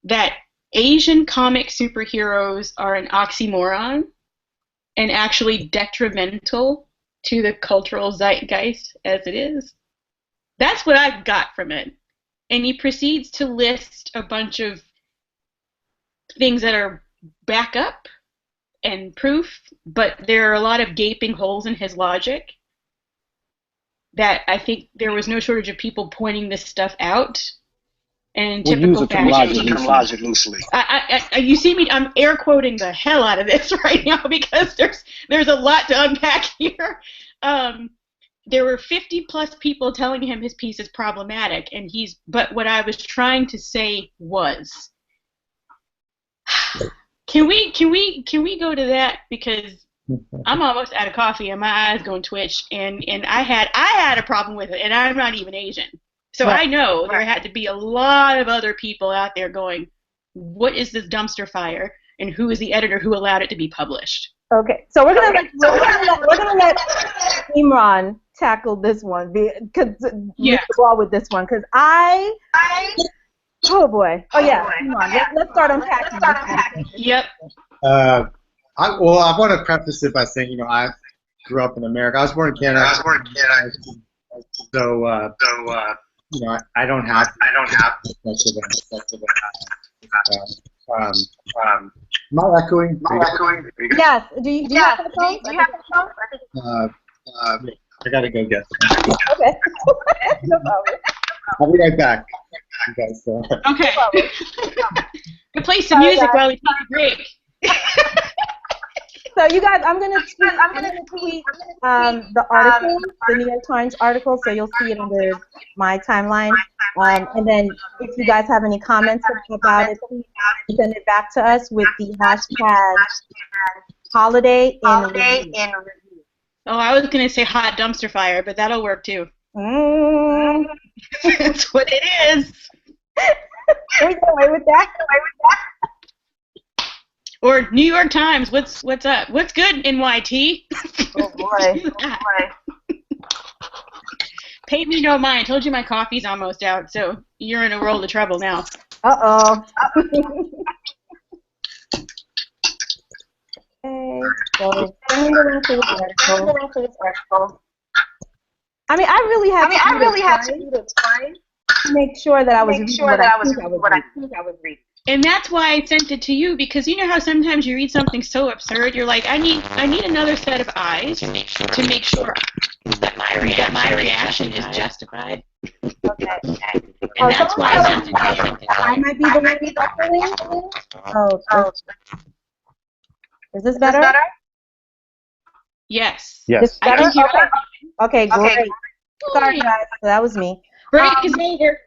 that Asian comic superheroes are an oxymoron and actually detrimental to the cultural zeitgeist as it is. That's what I got from it. And he proceeds to list a bunch of things that are back up and proof, but there are a lot of gaping holes in his logic that I think there was no shortage of people pointing this stuff out. And we'll typical use the term logic loosely. You see me, I'm air quoting the hell out of this right now because there's a lot to unpack here. There were 50 plus people telling him his piece is problematic, and but what I was trying to say was, can we go to that, because I'm almost out of coffee and my eyes going twitch, and I had a problem with it, and I'm not even Asian. So right. I know there had to be a lot of other people out there going, what is this dumpster fire, and who is the editor who allowed it to be published? Okay, so we're gonna let Imran tackle this one, because with this one, because oh boy, Imran, let's start unpacking. Yep. I want to preface it by saying, you know, I grew up in America. I was born in Canada. So you know, I don't have much of a am I echoing? Yes. Do you have headphones? I gotta go get them. Okay. No problem. I'll be right back. You guys, okay. We'll play some music while we take a break. So you guys, I'm gonna tweet the article, the New York Times article, so you'll see it under my timeline And then if you guys have any comments about it, please send it back to us with the hashtag holiday in review. Oh, I was going to say hot dumpster fire, but that'll work too. That's what it is. Can we get away with that? Or New York Times, what's up? What's good, NYT? Oh boy. Pay me no mind. I told you my coffee's almost out, so you're in a world of trouble now. Uh-oh. Okay, so send me the link to this article. I mean, I really had to do the time to make sure that I was reading what I think I was reading. And that's why I sent it to you, because you know how sometimes you read something so absurd, you're like, I need another set of eyes to make sure that my reaction is justified. Okay. And that's why I sent it to you. I might be the one who's Oh. Is this better? Yes. Yes. I can hear Okay, great. Sorry, guys. That was me. Break is over.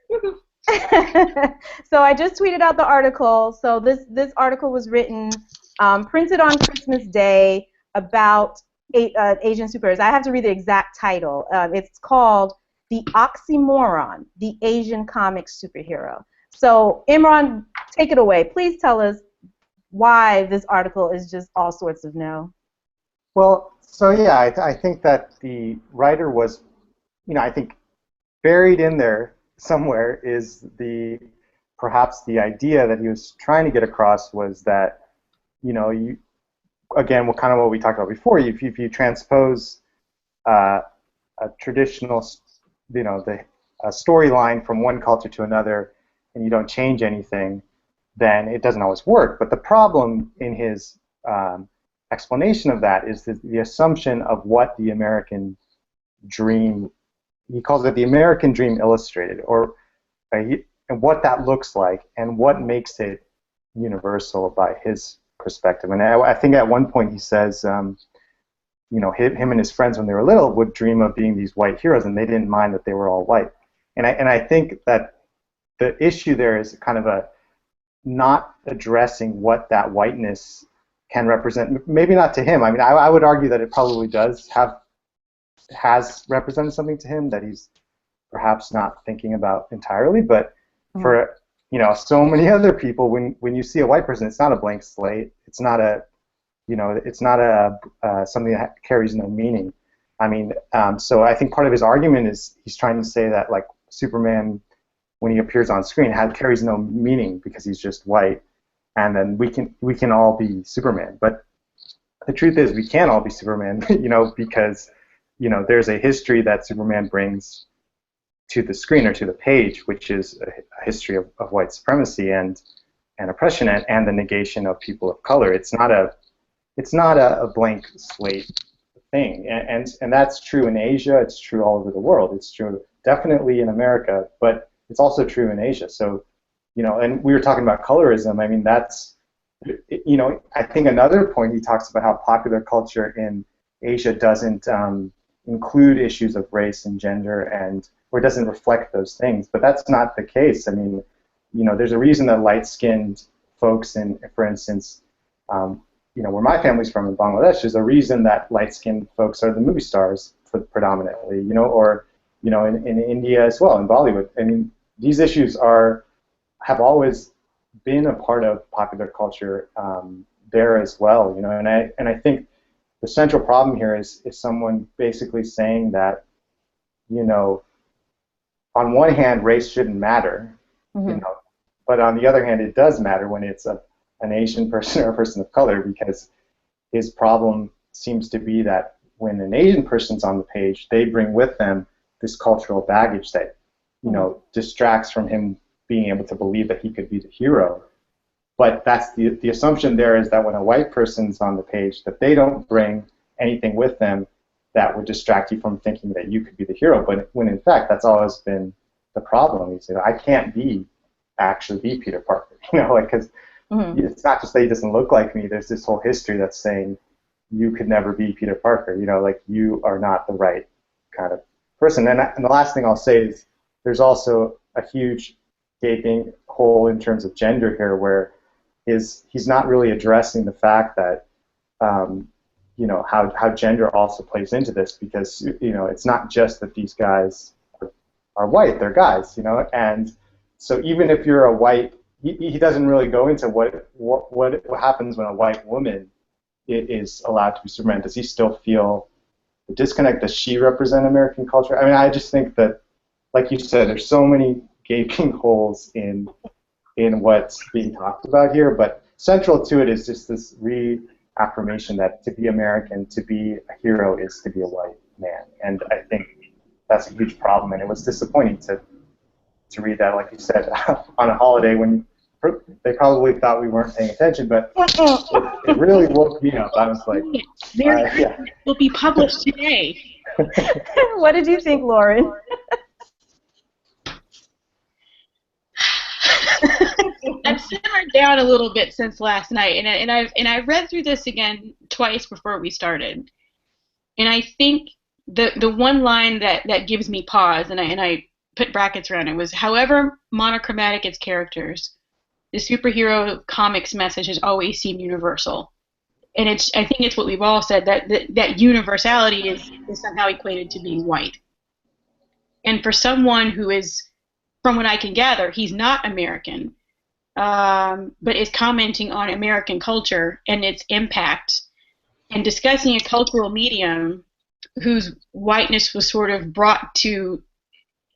So I just tweeted out the article. So this article was written, printed on Christmas Day about Asian superheroes. I have to read the exact title. It's called "The Oxymoron: The Asian Comic Superhero." So Imran, take it away. Please tell us why this article is just all sorts of no. Well, so yeah, I think that the writer was, I think buried in there somewhere is perhaps the idea that he was trying to get across was that, you again, kind of what we talked about before, if you transpose a traditional, a storyline from one culture to another and you don't change anything, then it doesn't always work. But the problem in his explanation of that is the assumption of what the American dream, he calls it the American Dream Illustrated, and what that looks like and what makes it universal by his perspective. And I think at one point he says, him and his friends when they were little would dream of being these white heroes, and they didn't mind that they were all white. And I think that the issue there is kind of a not addressing what that whiteness can represent. Maybe not to him. I mean, I would argue that it probably has represented something to him that he's perhaps not thinking about entirely. But for so many other people, when you see a white person, it's not a blank slate. It's not a something that carries no meaning. I mean, so I think part of his argument is he's trying to say that like Superman, when he appears on screen, carries no meaning because he's just white, and then we can all be Superman. But the truth is, we can't all be Superman, because there's a history that Superman brings to the screen or to the page, which is a history of white supremacy and oppression and the negation of people of color. It's not a blank slate thing, and that's true in Asia. It's true all over the world. It's true definitely in America, but it's also true in Asia. So, and we were talking about colorism. I mean, that's, I think another point he talks about how popular culture in Asia doesn't include issues of race and gender or doesn't reflect those things. But that's not the case. I mean, there's a reason that light-skinned folks for instance, where my family's from in Bangladesh, there's a reason that light-skinned folks are the movie stars predominantly, or in India as well, in Bollywood. I mean, these issues have always been a part of popular culture there as well, and I think the central problem here is someone basically saying that, on one hand, race shouldn't matter, but on the other hand, it does matter when it's an Asian person or a person of color, because his problem seems to be that when an Asian person's on the page, they bring with them this cultural baggage that, distracts from him being able to believe that he could be the hero. But that's the assumption there is that when a white person's on the page, that they don't bring anything with them that would distract you from thinking that you could be the hero. But when in fact that's always been the problem. You say, I can't actually be Peter Parker, because it's not just that he doesn't look like me. There's this whole history that's saying you could never be Peter Parker. You are not the right kind of person. And the last thing I'll say is there's also a huge gaping hole in terms of gender here, where he's not really addressing the fact that you know, how gender also plays into this, because, you know, it's not just that these guys are white, they're guys, you know, and so even if you're a white, he doesn't really go into what happens when a white woman is allowed to be Superman. Does he still feel the disconnect? Does she represent American culture? I mean, I just think that, like you said, there's so many gaping holes in what's being talked about here, but central to it is just this reaffirmation that to be American, to be a hero, is to be a white man. And I think that's a huge problem, and it was disappointing to read that, like you said, on a holiday when they probably thought we weren't paying attention, but it really woke me up. I was like, yeah. Will be published today. What did you think, Lauren? I've simmered down a little bit since last night, and I've read through this again twice before we started, and I think the one line that gives me pause, and I put brackets around it, was, however monochromatic its characters, the superhero comics message has always seemed universal. And I think it's what we've all said, that universality is somehow equated to being white. And for someone who is, from what I can gather, he's not American, but is commenting on American culture and its impact, and discussing a cultural medium whose whiteness was sort of brought to,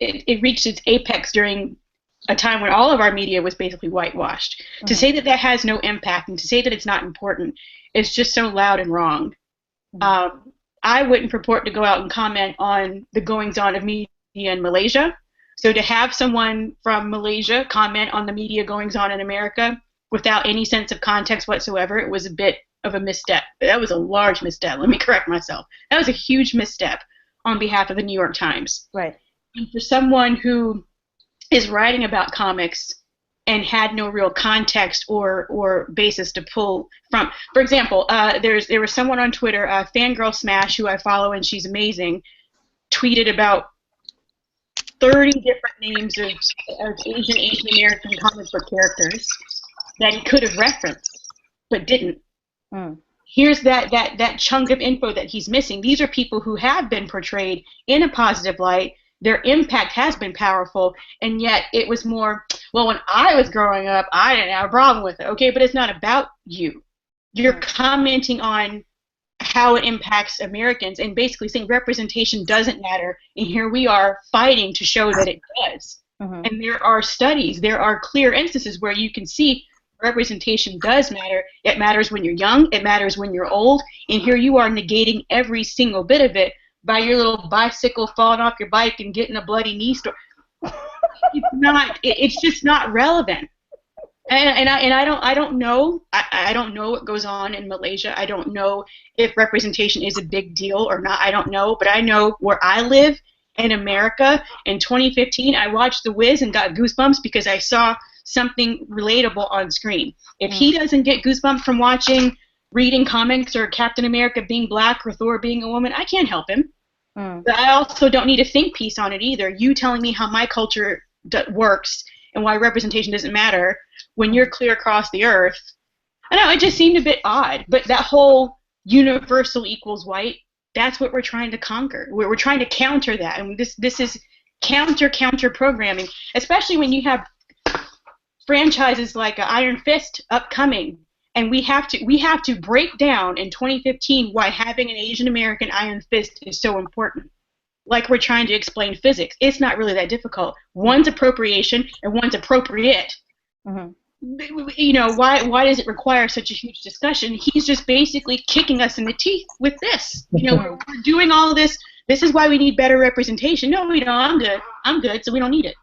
it reached its apex during a time when all of our media was basically whitewashed. Mm-hmm. To say that has no impact, and to say that it's not important, is just so loud and wrong. Mm-hmm. I wouldn't purport to go out and comment on the goings-on of media in Malaysia. So to have someone from Malaysia comment on the media goings-on in America without any sense of context whatsoever, it was a bit of a misstep. That was a large misstep. Let me correct myself. That was a huge misstep on behalf of the New York Times. Right. And for someone who is writing about comics and had no real context or basis to pull from. For example, there was someone on Twitter, Fangirl Smash, who I follow, and she's amazing, tweeted about 30 different names of Asian American comic book characters that he could have referenced, but didn't. Mm. Here's that chunk of info that he's missing. These are people who have been portrayed in a positive light. Their impact has been powerful, and yet it was more, well, when I was growing up, I didn't have a problem with it. Okay, but it's not about you. You're commenting on how it impacts Americans and basically saying representation doesn't matter, and here we are fighting to show that it does. Mm-hmm. And there are studies, there are clear instances where you can see representation does matter. It matters when you're young, it matters when you're old, and here you are negating every single bit of it by your little bicycle falling off your bike and getting a bloody knee story. It's just not relevant. And I don't know. I don't know what goes on in Malaysia. I don't know if representation is a big deal or not. I don't know, but I know where I live in America in 2015, I watched The Wiz and got goosebumps because I saw something relatable on screen. If he doesn't get goosebumps from reading comics or Captain America being black or Thor being a woman, I can't help him. But I also don't need a think piece on it either. You telling me how my culture works and why representation doesn't matter when you're clear across the earth. I know, it just seemed a bit odd. But that whole universal equals white, that's what we're trying to conquer. We're trying to counter that. And this is counter programming, especially when you have franchises like Iron Fist upcoming. And we have to break down in 2015 why having an Asian American Iron Fist is so important. Like we're trying to explain physics. It's not really that difficult. One's appropriation and one's appropriate. Mm-hmm. You know, why does it require such a huge discussion? He's just basically kicking us in the teeth with this. You know, we're doing all of this. This is why we need better representation. No, we don't. I'm good, so we don't need it.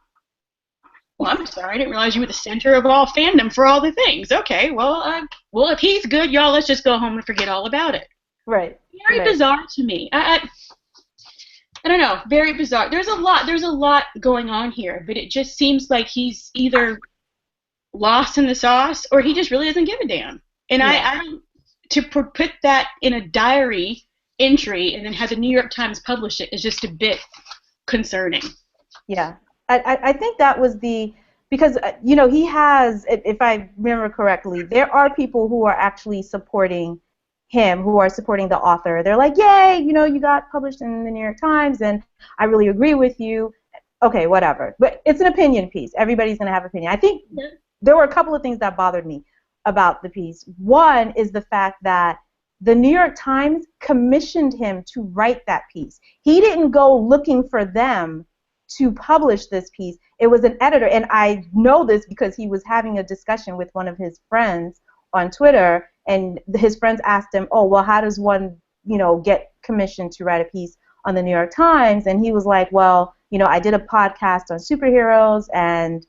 Well, I'm sorry, I didn't realize you were the center of all fandom for all the things. Okay, well, if he's good, y'all, let's just go home and forget all about it. Right. Very bizarre to me. I don't know. Very bizarre. There's a lot going on here, but it just seems like he's either lost in the sauce or he just really doesn't give a damn. And I to put that in a diary entry and then have the New York Times publish it is just a bit concerning. Yeah. I think that was because, you know, he has, if I remember correctly, there are people who are actually supporting him, who are supporting the author. They're like, yay, you know, you got published in the New York Times, and I really agree with you. Okay, whatever. But it's an opinion piece. Everybody's going to have opinion. I think there were a couple of things that bothered me about the piece. One is the fact that the New York Times commissioned him to write that piece. He didn't go looking for them to publish this piece. It was an editor, and I know this because he was having a discussion with one of his friends on Twitter, and his friends asked him, oh, well, how does one, you know, get commissioned to write a piece on the New York Times? And he was like, well, you know, I did a podcast on superheroes, and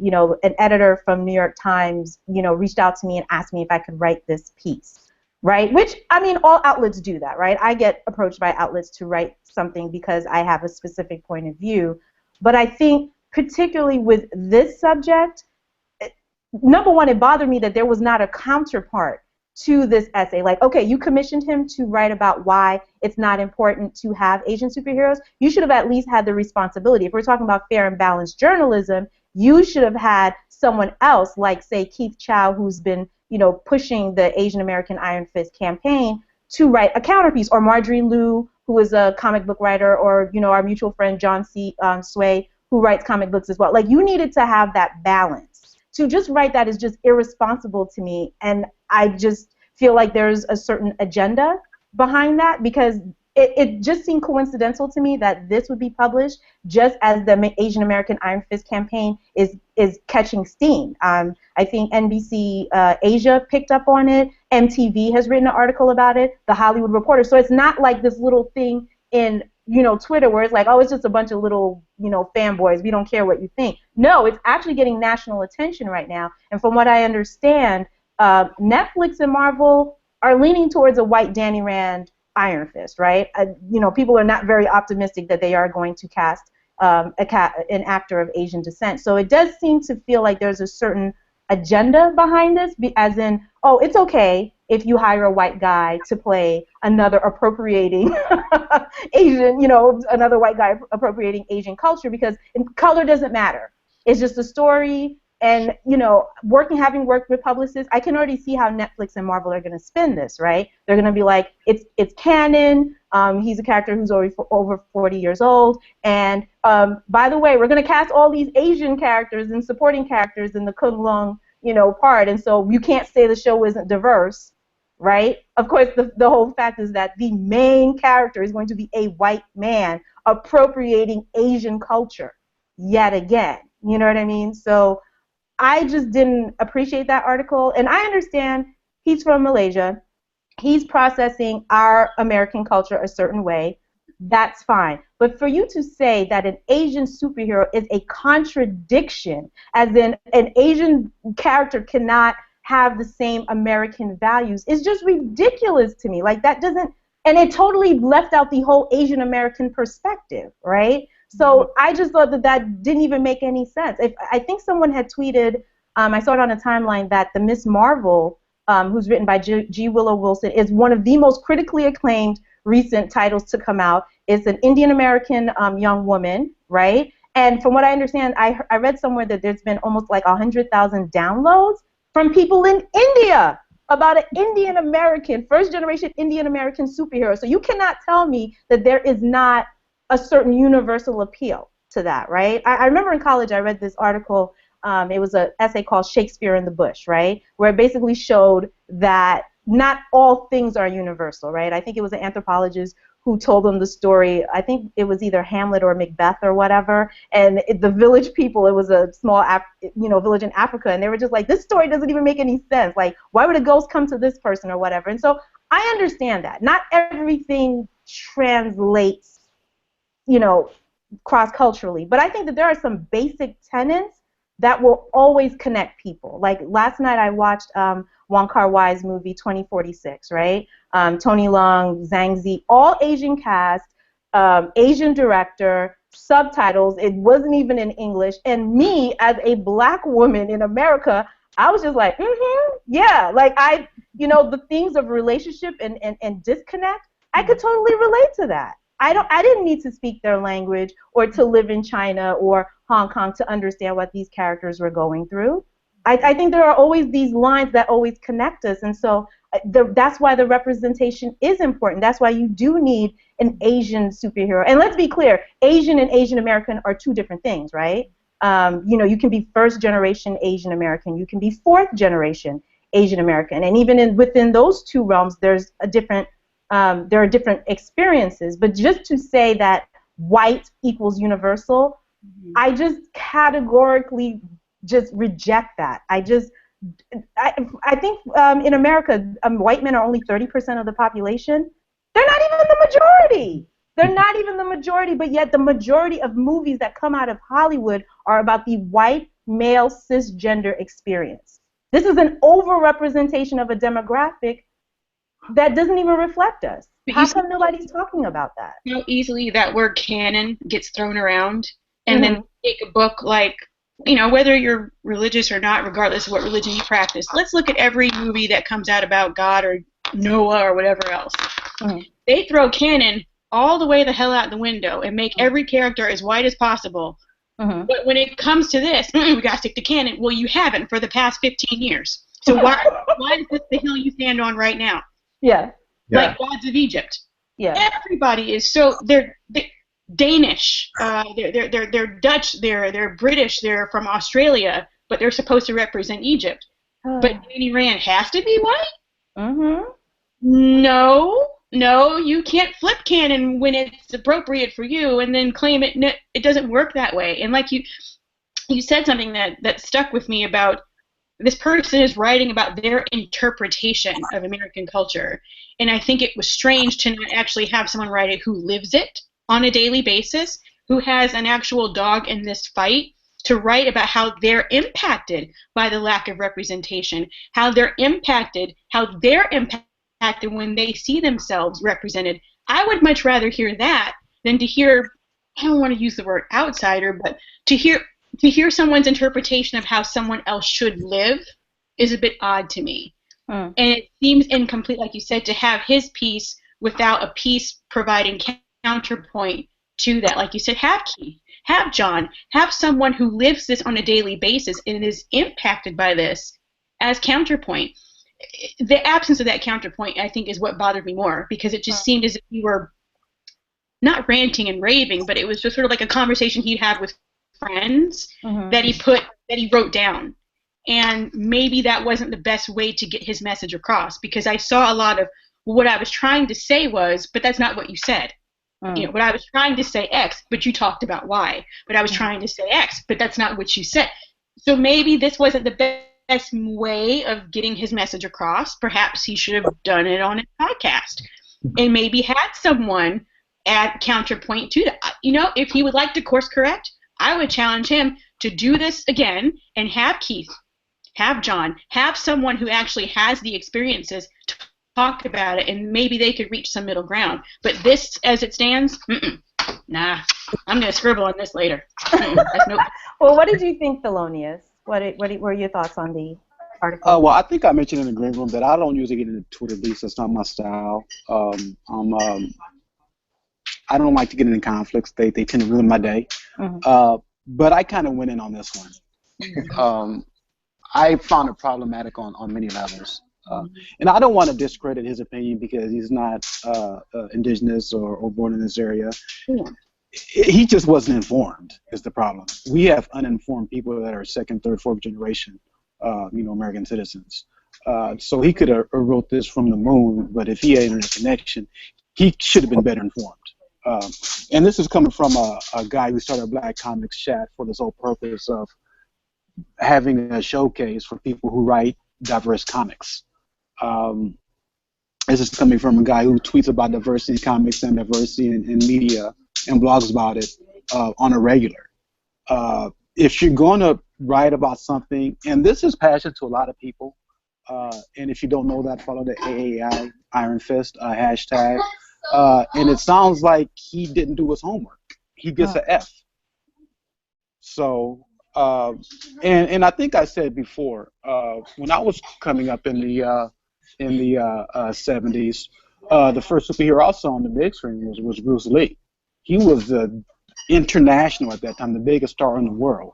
you know, an editor from New York Times, you know, reached out to me and asked me if I could write this piece, right? Which, I mean, all outlets do that, right? I get approached by outlets to write something because I have a specific point of view. But I think particularly with this subject, number one, it bothered me that there was not a counterpart to this essay. Like, okay, you commissioned him to write about why it's not important to have Asian superheroes. You should have at least had the responsibility. If we're talking about fair and balanced journalism, you should have had someone else, like, say, Keith Chow, who's been, you know, pushing the Asian American Iron Fist campaign, to write a counterpiece, or Marjorie Liu, who is a comic book writer, or, you know, our mutual friend John Sway, who writes comic books as well. Like, you needed to have that balance. To just write that is just irresponsible to me, and I just feel like there's a certain agenda behind that, because it just seemed coincidental to me that this would be published just as the Asian American Iron Fist campaign is catching steam. I think NBC Asia picked up on it. MTV has written an article about it. The Hollywood Reporter. So it's not like this little thing in, you know, Twitter where it's like, oh, it's just a bunch of little, you know, fanboys. We don't care what you think. No, it's actually getting national attention right now. And from what I understand, Netflix and Marvel are leaning towards a white Danny Rand Iron Fist, right? You know, people are not very optimistic that they are going to cast an actor of Asian descent. So it does seem to feel like there's a certain agenda behind this, as in, oh, it's okay if you hire a white guy to play another appropriating Asian, you know, another white guy appropriating Asian culture, because color doesn't matter. It's just a story. And, you know, having worked with publicists, I can already see how Netflix and Marvel are going to spin this, right? They're going to be like, it's canon. He's a character who's over 40 years old. And by the way, we're going to cast all these Asian characters and supporting characters in the Kung Lung, you know, part. And so you can't say the show isn't diverse, right? Of course, the whole fact is that the main character is going to be a white man appropriating Asian culture yet again. You know what I mean? So I just didn't appreciate that article, and I understand he's from Malaysia. He's processing our American culture a certain way. That's fine. But for you to say that an Asian superhero is a contradiction, as in an Asian character cannot have the same American values, is just ridiculous to me. Like, that doesn't, and it totally left out the whole Asian American perspective, right? So I just thought that didn't even make any sense. I think someone had tweeted, I saw it on a timeline, that the Miss Marvel, who's written by G. Willow Wilson, is one of the most critically acclaimed recent titles to come out. It's an Indian American young woman, right? And from what I understand, I read somewhere that there's been almost like 100,000 downloads from people in India about an Indian American, first generation Indian American superhero. So you cannot tell me that there is not a certain universal appeal to that, right? I remember in college I read this article, it was an essay called Shakespeare in the Bush, right? Where it basically showed that not all things are universal, right? I think it was an anthropologist who told them the story, I think it was either Hamlet or Macbeth or whatever, and the village people, it was a small village in Africa, and they were just like, this story doesn't even make any sense. Like, why would a ghost come to this person or whatever? And so I understand that. Not everything translates, you know, cross-culturally. But I think that there are some basic tenets that will always connect people. Like, last night I watched Wong Kar-wai's movie 2046, right? Tony Leung, Zhang Zi, all Asian cast, Asian director, subtitles. It wasn't even in English. And me, as a black woman in America, I was just like, yeah. Like, the themes of relationship and disconnect, I could totally relate to that. I didn't need to speak their language or to live in China or Hong Kong to understand what these characters were going through. I think there are always these lines that always connect us, and so that's why the representation is important. That's why you do need an Asian superhero. And let's be clear, Asian and Asian American are two different things, right? You can be first generation Asian American, you can be fourth generation Asian American, and even within those two realms, there are different experiences. But just to say that white equals universal, I just categorically just reject that. I think in America, white men are only 30% of the population. They're not even the majority. They're not even the majority, but yet the majority of movies that come out of Hollywood are about the white male cisgender experience. This is an overrepresentation of a demographic that doesn't even reflect us. How come nobody's talking about that? How easily that word canon gets thrown around, and then take a book like, whether you're religious or not, regardless of what religion you practice, let's look at every movie that comes out about God or Noah or whatever else. They throw canon all the way the hell out the window and make every character as white as possible. But when it comes to this, we got to stick to canon. Well, you haven't for the past 15 years. So why is this the hill you stand on right now? Yeah. Like Gods of Egypt. Yeah. Everybody is they're Danish, they're Dutch, they're British, they're from Australia, but they're supposed to represent Egypt. But Danny Rand has to be white? No, you can't flip canon when it's appropriate for you and then claim it. No, it doesn't work that way. And like you said something that stuck with me about this person is writing about their interpretation of American culture. And I think it was strange to not actually have someone write it who lives it on a daily basis, who has an actual dog in this fight, to write about how they're impacted by the lack of representation, how they're impacted when they see themselves represented. I would much rather hear that than to hear, I don't want to use the word outsider, but to hear someone's interpretation of how someone else should live is a bit odd to me. And it seems incomplete, like you said, to have his piece without a piece providing counterpoint to that. Like you said, have Keith, have John, have someone who lives this on a daily basis and is impacted by this as counterpoint. The absence of that counterpoint, I think, is what bothered me more, because it just seemed as if you were not ranting and raving, but it was just sort of like a conversation he'd had with friends that he wrote down. And maybe that wasn't the best way to get his message across, because I saw a lot of what I was trying to say was, but that's not what you said. What I was trying to say X, but you talked about Y. But I was trying to say X, but that's not what you said. So maybe this wasn't the best way of getting his message across. Perhaps he should have done it on a podcast and maybe had someone add counterpoint to that. If he would like to course correct, I would challenge him to do this again and have Keith, have John, have someone who actually has the experiences to talk about it, and maybe they could reach some middle ground. But this, as it stands, nah, I'm going to scribble on this later. Well, what did you think, Thelonious? What were your thoughts on the article? Well, I think I mentioned in the green room that I don't usually get into Twitter beefs. That's not my style. I don't like to get into conflicts. They tend to ruin my day. But I kind of went in on this one. I found it problematic on many levels. And I don't want to discredit his opinion because he's not indigenous or born in this area. He just wasn't informed is the problem. We have uninformed people that are second, third, fourth generation, American citizens. So he could have wrote this from the moon, but if he had a connection, he should have been better informed. And this is coming from a guy who started a Black Comics Chat for the sole purpose of having a showcase for people who write diverse comics. This is coming from a guy who tweets about diversity in comics and diversity in media and blogs about it on a regular. If you're going to write about something, and this is passion to a lot of people, and if you don't know that, follow the AAI Iron Fist hashtag. And it sounds like he didn't do his homework. He gets an F. So, and I think I said before, when I was coming up in the 70s, the first superhero I saw on the big screen was Bruce Lee. He was the international at that time, the biggest star in the world.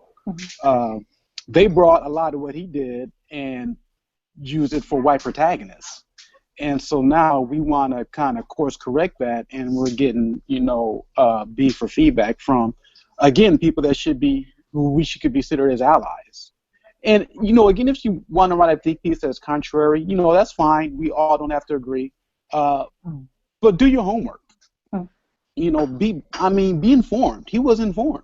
They brought a lot of what he did and used it for white protagonists. And so now we want to kind of course correct that, and we're getting, beef or feedback from, again, people that who we should consider as allies. And, again, if you want to write a think piece that's contrary, that's fine. We all don't have to agree. But do your homework. Be informed. He was informed.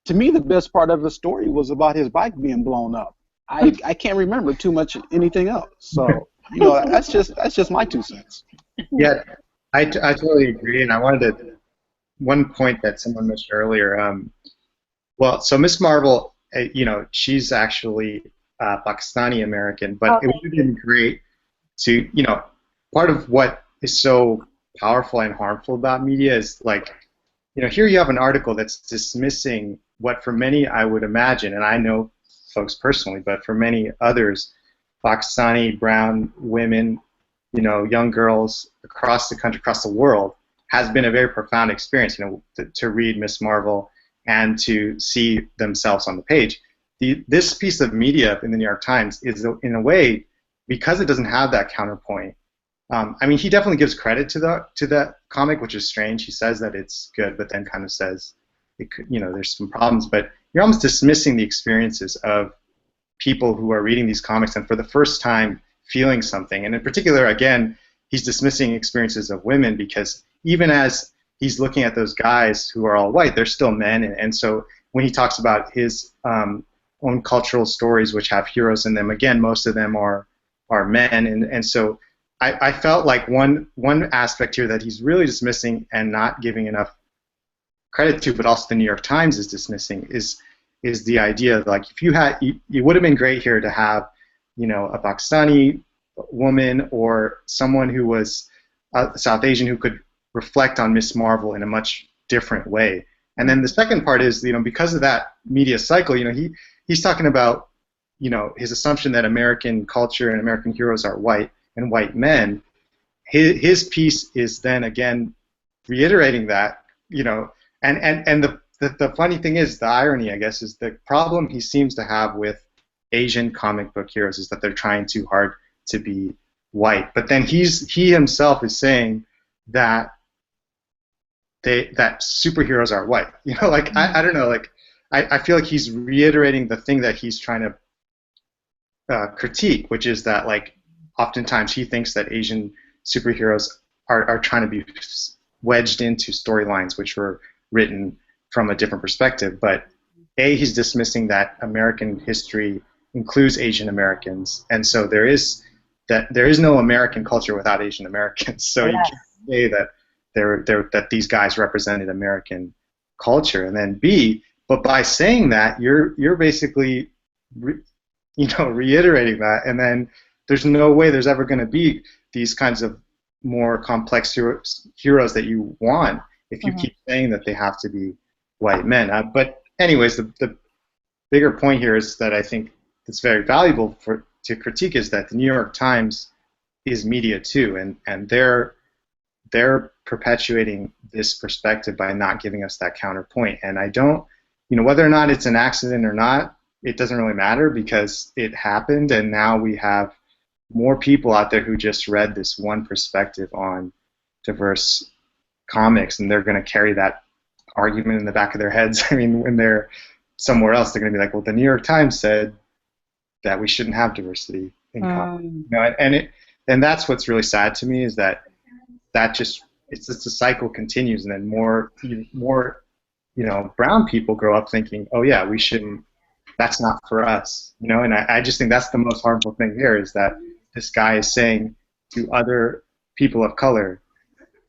To me, the best part of the story was about his bike being blown up. I can't remember too much anything else. So, that's just my 2 cents. Yeah, I totally agree. And I wanted to, one point that someone mentioned earlier, so Miss Marvel, she's actually Pakistani American, but it would have been great to, part of what is so powerful and harmful about media is like, here you have an article that's dismissing what for many I would imagine, and I know folks personally, but for many others, Pakistani brown women, young girls across the country, across the world, has been a very profound experience, to read Miss Marvel and to see themselves on the page. This piece of media in the New York Times is, in a way, because it doesn't have that counterpoint. He definitely gives credit to that comic, which is strange. He says that it's good, but then kind of says it could, there's some problems. But you're almost dismissing the experiences of people who are reading these comics and for the first time feeling something. And in particular, again, he's dismissing experiences of women because even as he's looking at those guys who are all white, they're still men. And so when he talks about his own cultural stories, which have heroes in them, again, most of them are men. And so I felt like one aspect here that he's really dismissing and not giving enough credit to, but also the New York Times is dismissing, is the idea of, like, if you had, it would have been great here to have, a Pakistani woman or someone who was South Asian who could reflect on Miss Marvel in a much different way. And then the second part is, because of that media cycle, he's talking about, his assumption that American culture and American heroes are white and white men. His piece is then again reiterating that, and the funny thing is, the irony, I guess, is the problem he seems to have with Asian comic book heroes is that they're trying too hard to be white. But then he himself is saying that that superheroes are white. I don't know, I feel like he's reiterating the thing that he's trying to critique, which is that, like, oftentimes he thinks that Asian superheroes are trying to be wedged into storylines which were written from a different perspective. But he's dismissing that American history includes Asian Americans, and so there is no American culture without Asian Americans. So you can't say that that these guys represented American culture. And then but by saying that, you're basically reiterating that, and then there's no way there's ever going to be these kinds of more complex heroes that you want if you keep saying that they have to be white men. But anyways, the bigger point here is that I think it's very valuable to critique is that the New York Times is media too, and they're perpetuating this perspective by not giving us that counterpoint. And I don't, whether or not it's an accident or not, it doesn't really matter because it happened, and now we have more people out there who just read this one perspective on diverse comics, and they're going to carry that argument in the back of their heads. When they're somewhere else, they're going to be like, well, the New York Times said that we shouldn't have diversity in comics. And that's what's really sad to me, is that just the cycle continues, and then more brown people grow up thinking, oh yeah, we shouldn't, that's not for us, and I just think that's the most harmful thing here, is that this guy is saying to other people of color,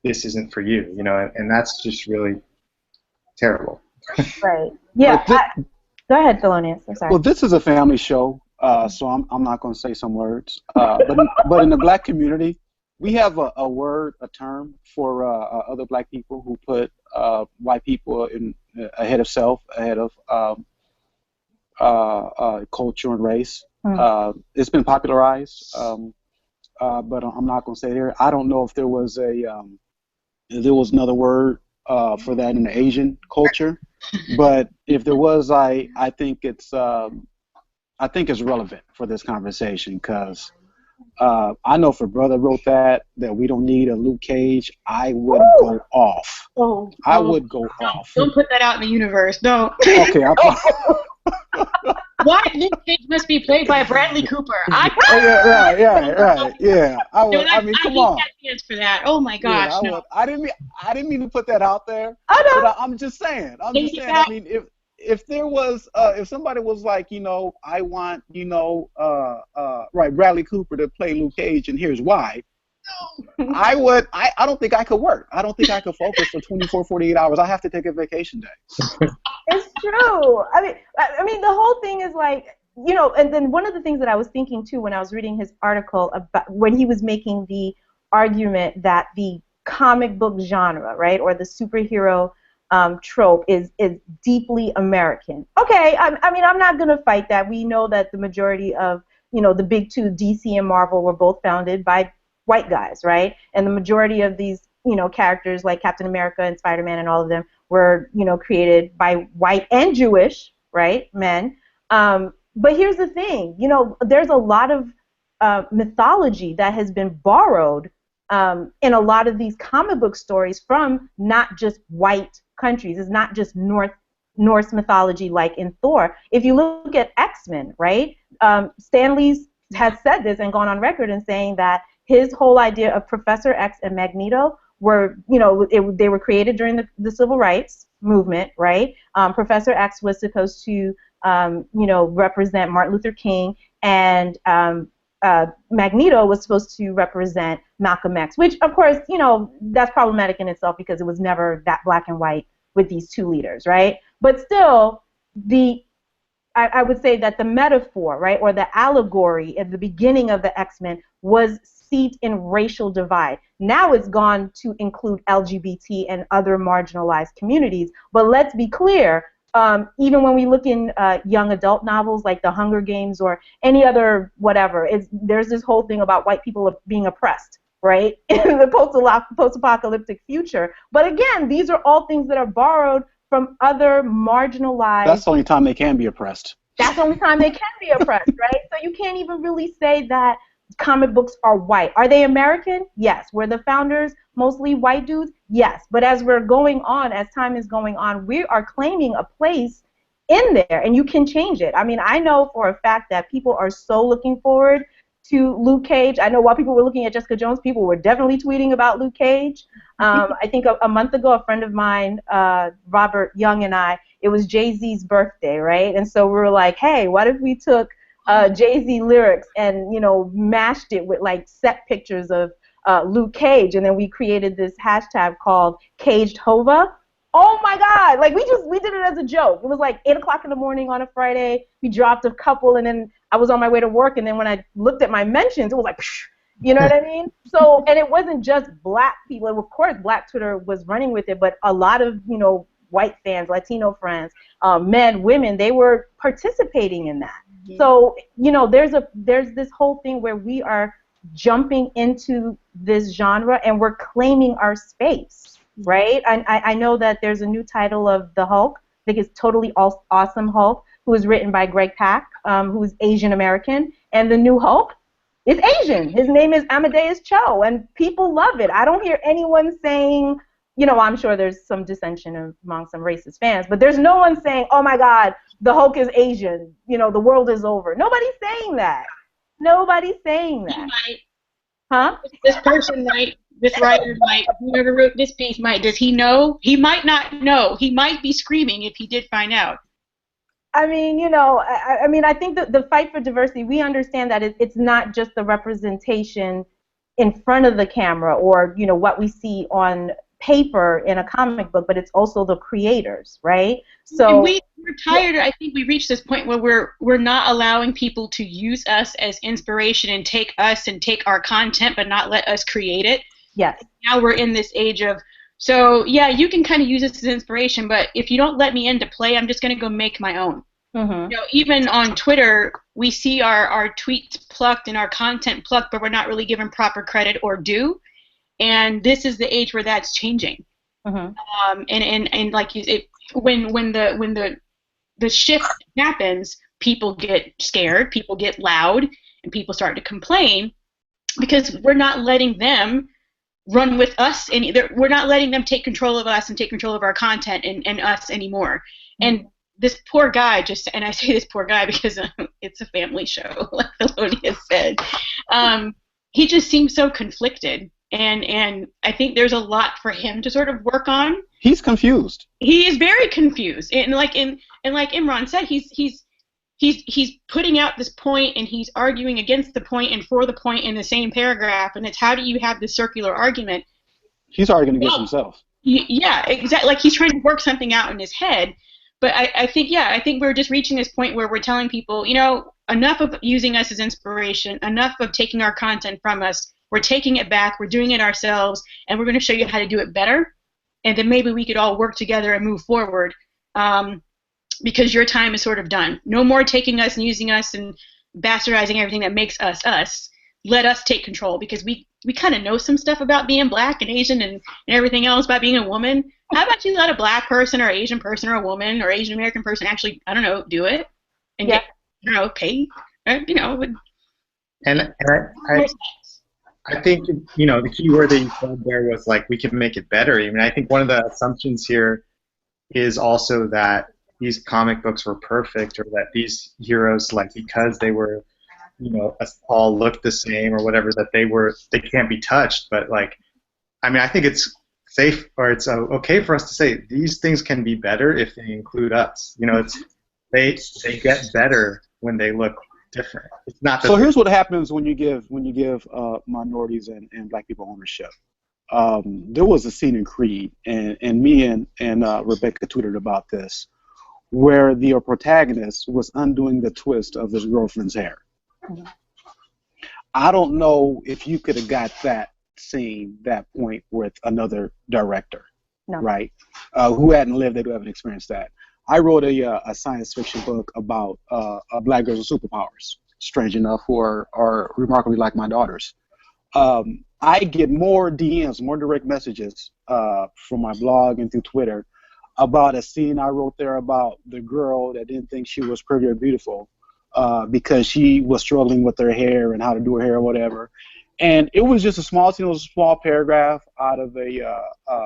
this isn't for you, and that's just really terrible. Right. Yeah. Go ahead, Thelonious. I'm sorry. Well, this is a family show, so I'm not going to say some words. But in the black community, we have a term for other black people who put white people ahead of self, ahead of culture and race. It's been popularized, but I'm not going to say there. I don't know if there was another word for that in the Asian culture. But if there was, I think it's relevant for this conversation because I know if a brother wrote that we don't need a Luke Cage, I would go off. I would go off. Don't put that out in the universe. Don't. Okay. Why Luke Cage must be played by Bradley Cooper? Right. Yeah. I would. I mean, come on. For that. Oh my gosh. Yeah, no. I didn't mean to put that out there. I know. But I'm just saying. I mean, if there was, if somebody was like, I want, right, Bradley Cooper to play Luke Cage, and here's why. I don't think I could work. I don't think I could focus for 24, 48 hours. I have to take a vacation day. It's true. I mean, the whole thing is like, and then one of the things that I was thinking too when I was reading his article about when he was making the argument that the comic book genre, right, or the superhero trope is deeply American. Okay, I mean, I'm not going to fight that. We know that the majority of, the big two, DC and Marvel, were both founded by white guys, right? And the majority of these, characters like Captain America and Spider-Man and all of them were, created by white and Jewish, right, men. But here's the thing, there's a lot of mythology that has been borrowed in a lot of these comic book stories from not just white countries. It's not just Norse mythology like in Thor. If you look at X-Men, right, Stan Lee has said this and gone on record in saying that his whole idea of Professor X and Magneto were, they were created during the Civil Rights movement, right? Professor X was supposed to, represent Martin Luther King, and Magneto was supposed to represent Malcolm X, which, of course, that's problematic in itself because it was never that black and white with these two leaders, right? But still, I would say that the metaphor, right, or the allegory at the beginning of the X-Men was steeped in racial divide. Now it's gone to include LGBT and other marginalized communities. But let's be clear, even when we look in young adult novels like The Hunger Games or any other whatever, there's this whole thing about white people being oppressed, right, in the post-apocalyptic future. But again, these are all things that are borrowed from other marginalized... That's the only time they can be oppressed. That's the only time they can be oppressed, right? So you can't even really say that comic books are white. Are they American? Yes. Were the founders mostly white dudes? Yes. But as we're going on, as time is going on, we are claiming a place in there, and you can change it. I mean, I know for a fact that people are so looking forward to Luke Cage. I know while people were looking at Jessica Jones, people were definitely tweeting about Luke Cage. I think a month ago, a friend of mine, Robert Young, and I, it was Jay-Z's birthday, right? And so we were like, hey, what if we took Jay-Z lyrics and, mashed it with like set pictures of Luke Cage, and then we created this hashtag called Caged Hova. Oh my God! Like we did it as a joke. It was like 8 o'clock in the morning on a Friday. We dropped a couple, and then I was on my way to work, and then when I looked at my mentions, it was like, psh, you know what I mean? So, and it wasn't just black people. Of course, Black Twitter was running with it, but a lot of white fans, Latino friends, men, women, they were participating in that. Mm-hmm. So there's this whole thing where we are jumping into this genre and we're claiming our space, right? I know that there's a new title of the Hulk. I think it's Totally Awesome Hulk, who is written by Greg Pak, who is Asian American, and the new Hulk is Asian. His name is Amadeus Cho, and people love it. I don't hear anyone saying, I'm sure there's some dissension among some racist fans, but there's no one saying, oh my God, the Hulk is Asian, the world is over. Nobody's saying that. Nobody's saying that. He might. Huh? This person might. This writer might. Whoever wrote this piece might. Does he know? He might not know. He might be screaming if he did find out. I mean, I think that the fight for diversity, we understand that it's not just the representation in front of the camera or, what we see on paper in a comic book, but it's also the creators, right? So and we're tired. I think we reached this point where we're not allowing people to use us as inspiration and take us and take our content, but not let us create it. Yes. Now we're in this age of, so yeah, you can kind of use this as inspiration, but if you don't let me into play, I'm just going to go make my own. Mm-hmm. Even on Twitter, we see our tweets plucked and our content plucked, but we're not really given proper credit or due. And this is the age where that's changing. And like when the shift happens, people get scared, people get loud, and people start to complain because we're not letting them run with us we're not letting them take control of us and take control of our content and us anymore. And this poor guy and I say this poor guy because it's a family show, like Felonious said. He just seems so conflicted, and I think there's a lot for him to sort of work on. He's confused. He is very confused, and like Imran said, he's putting out this point and he's arguing against the point and for the point in the same paragraph, and it's how do you have this circular argument? He's arguing against himself. Yeah, exactly. Like he's trying to work something out in his head. But I think we're just reaching this point where we're telling people, enough of using us as inspiration, enough of taking our content from us. We're taking it back, we're doing it ourselves, and we're going to show you how to do it better. And then maybe we could all work together and move forward. Because your time is sort of done. No more taking us and using us and bastardizing everything that makes us us. Let us take control, because we kind of know some stuff about being black and Asian and everything else about being a woman. How about you let a black person or Asian person or a woman or Asian American person actually, I don't know, do it and get, paid, And I think, the key word that you said there was like, we can make it better. I mean, I think one of the assumptions here is also that these comic books were perfect, or that these heroes, like, because they were, all looked the same or whatever, that they can't be touched. But like, I mean, I think it's safe, or it's okay for us to say these things can be better if they include us. They get better when they look different. It's not so here's what happens when you give minorities and black people ownership. There was a scene in Creed, and me and Rebecca tweeted about this, where the protagonist was undoing the twist of his girlfriend's hair. I don't know if you could have got that scene, that point, with another director, right? Who hadn't lived it, who haven't experienced that. I wrote a science fiction book about black girls with superpowers, strange enough, who are remarkably like my daughters. I get more DMs, more direct messages from my blog and through Twitter about a scene I wrote there about the girl that didn't think she was pretty or beautiful because she was struggling with her hair and how to do her hair or whatever. And it was just a small scene, it was a small paragraph out of a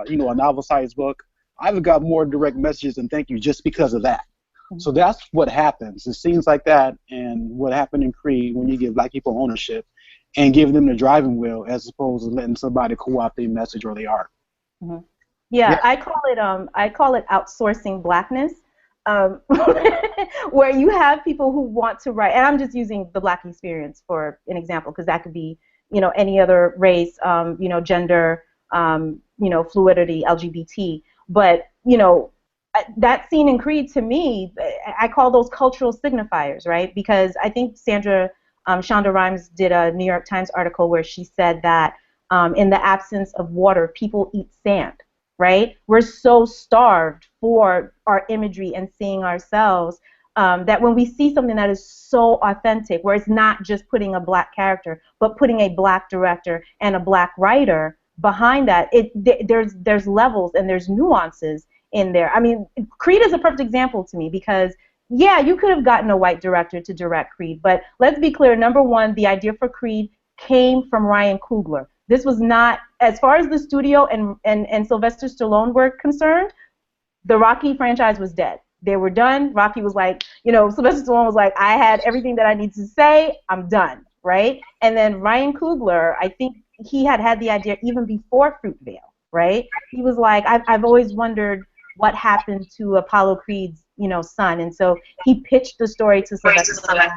novel-sized book. I've got more direct messages than thank you just because of that. So that's what happens. It seems like that, and what happened in Creed when you give black people ownership and give them the driving wheel as opposed to letting somebody co-opt their message or their art. Yeah, I call it outsourcing blackness, where you have people who want to write, and I'm just using the black experience for an example, because that could be any other race, gender, fluidity, LGBT, but that scene in Creed, to me, I call those cultural signifiers, right? Because I think Shonda Rhimes did a New York Times article where she said that in the absence of water, people eat sand, right? We're so starved for our imagery and seeing ourselves that when we see something that is so authentic, where it's not just putting a black character, but putting a black director and a black writer behind that, there's levels and there's nuances in there. I mean, Creed is a perfect example to me because, yeah, you could have gotten a white director to direct Creed, but let's be clear, number one, the idea for Creed came from Ryan Coogler. This was not, as far as the studio and Sylvester Stallone were concerned, the Rocky franchise was dead. They were done. Rocky was like, Sylvester Stallone was like, I had everything that I need to say, I'm done, right? And then Ryan Coogler, I think he had the idea even before Fruitvale, right? He was like, I've always wondered what happened to Apollo Creed's, son, and so he pitched the story to Sylvester Stallone.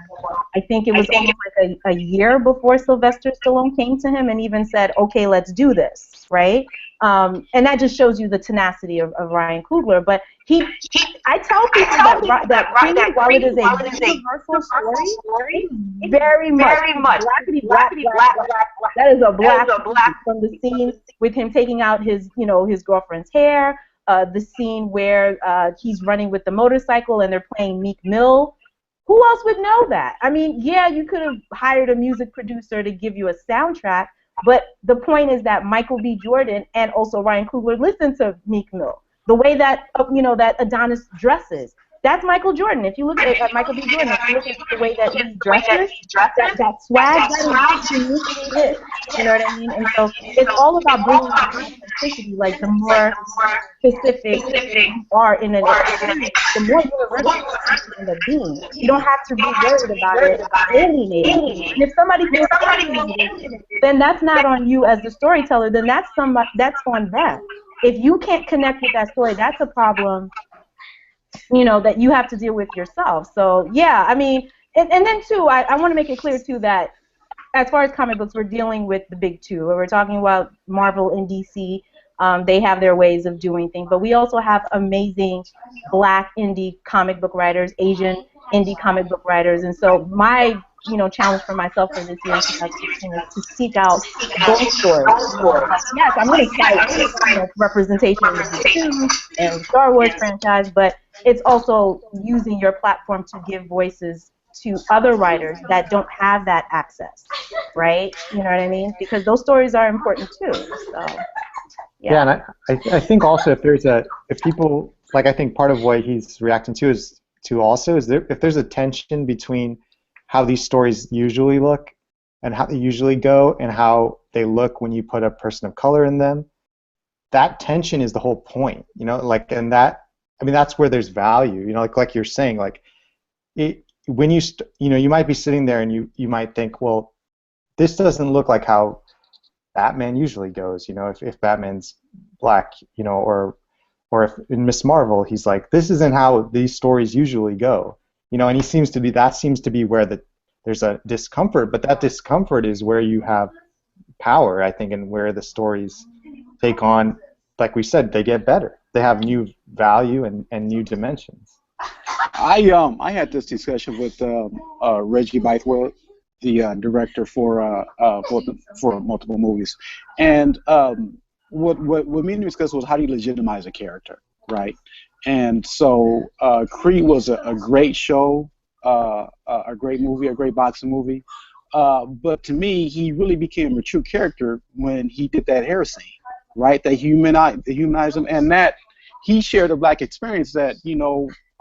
I think it was almost like a year before Sylvester Stallone came to him and even said, okay, let's do this, right? And that just shows you the tenacity of Ryan Coogler. But I tell people that Creed, while it is a universal story, very much black. That is a black from the scene with him taking out his girlfriend's hair. The scene where he's running with the motorcycle and they're playing Meek Mill. Who else would know that? I mean, yeah, you could have hired a music producer to give you a soundtrack, But the point is that Michael B. Jordan and also Ryan Coogler listened to Meek Mill. The way that that Adonis dresses, that's Michael Jordan. If you look at Michael B. Jordan, if you look at the way that he dresses, that swag, that is uniquely his. You know what I mean? And so it's all about bringing that authenticity. Like the more specific you are in an experience, the more universal you end up being. You don't have to be worried about it alienating. And if somebody feels alienated, then that's not on you as the storyteller. Then that's on them. If you can't connect with that story, that's a problem, that you have to deal with yourself. So, yeah, I mean, and then, too, I want to make it clear, too, that as far as comic books, we're dealing with the big two. We're talking about Marvel and DC. They have their ways of doing things. But we also have amazing black indie comic book writers, Asian indie comic book writers. And so my challenge for myself for this year is to seek out those stories. Yes, I'm going to cite representation in the Big and Star Wars franchise, but it's also using your platform to give voices to other writers that don't have that access, right? You know what I mean? Because those stories are important too. So, yeah, and I think also if people, like, I think part of what he's reacting to is if there's a tension between how these stories usually look and how they usually go and how they look when you put a person of color in them, that tension is the whole point, and that's where there's value, like you're saying, like when you might be sitting there and you might think, well, this doesn't look like how Batman usually goes, if Batman's black, or if in Miss Marvel he's like, this isn't how these stories usually go. And seems to be where there's a discomfort, but that discomfort is where you have power, I think, and where the stories take on, like we said, they get better. They have new value and new dimensions. I had this discussion with Reggie Bythewood, the director for multiple movies, and what me and him discussed was how do you legitimize a character, right? And so Creed was a great show, a great movie, a great boxing movie. But to me, he really became a true character when he did that hair scene, right? That humanized him, and that he shared a black experience that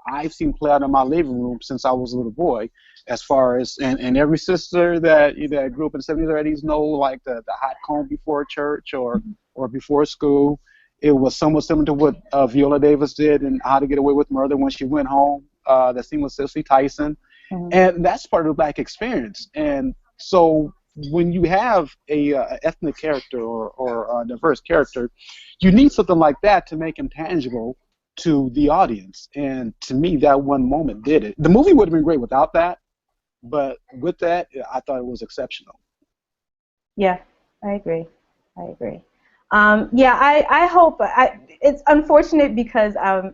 I've seen play out in my living room since I was a little boy. As far as and every sister that grew up in the 70s or 80s know, like the hot comb before church or before school. It was somewhat similar to what Viola Davis did in How to Get Away with Murder when she went home. That scene with Cicely Tyson. Mm-hmm. And that's part of the black experience. And so when you have a ethnic character or a diverse character, you need something like that to make him tangible to the audience. And to me, that one moment did it. The movie would have been great without that, but with that, I thought it was exceptional. Yeah, I agree. I hope. It's unfortunate because I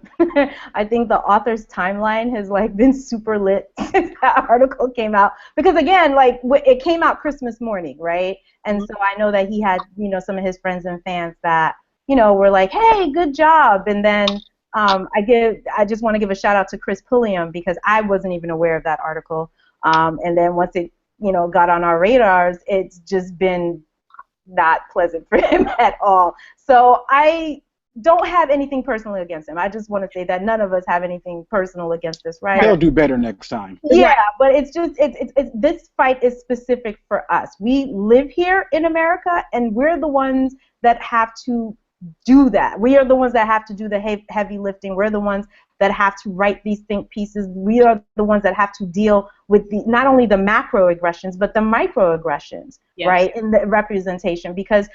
think the author's timeline has been super lit since that article came out. Because again, it came out Christmas morning, right? And so I know that he had some of his friends and fans that were like, "Hey, good job!" And then I just want to give a shout out to Chris Pulliam because I wasn't even aware of that article. And then once it got on our radars, it's just been not pleasant for him at all. So I don't have anything personally against him. I just want to say that none of us have anything personal against this writer. They'll do better next time. Yeah, but it's just it's this fight is specific for us. We live here in America, and we're the ones that have to do that. We are the ones that have to do the heavy lifting. We're the ones that have to write these think pieces. We are the ones that have to deal with not only the macroaggressions, but the microaggressions, yes, right, in the representation. Because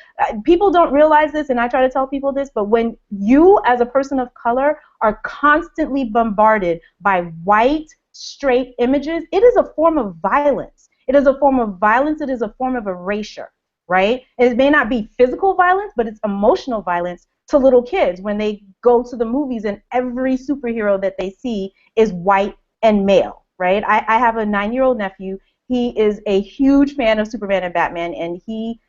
people don't realize this, and I try to tell people this, but when you, as a person of color, are constantly bombarded by white, straight images, it is a form of violence. It is a form of violence. It is a form of erasure, right? It may not be physical violence, but it's emotional violence to little kids when they go to the movies and every superhero that they see is white and male, right? I have a 9-year-old nephew. He is a huge fan of Superman and Batman, and he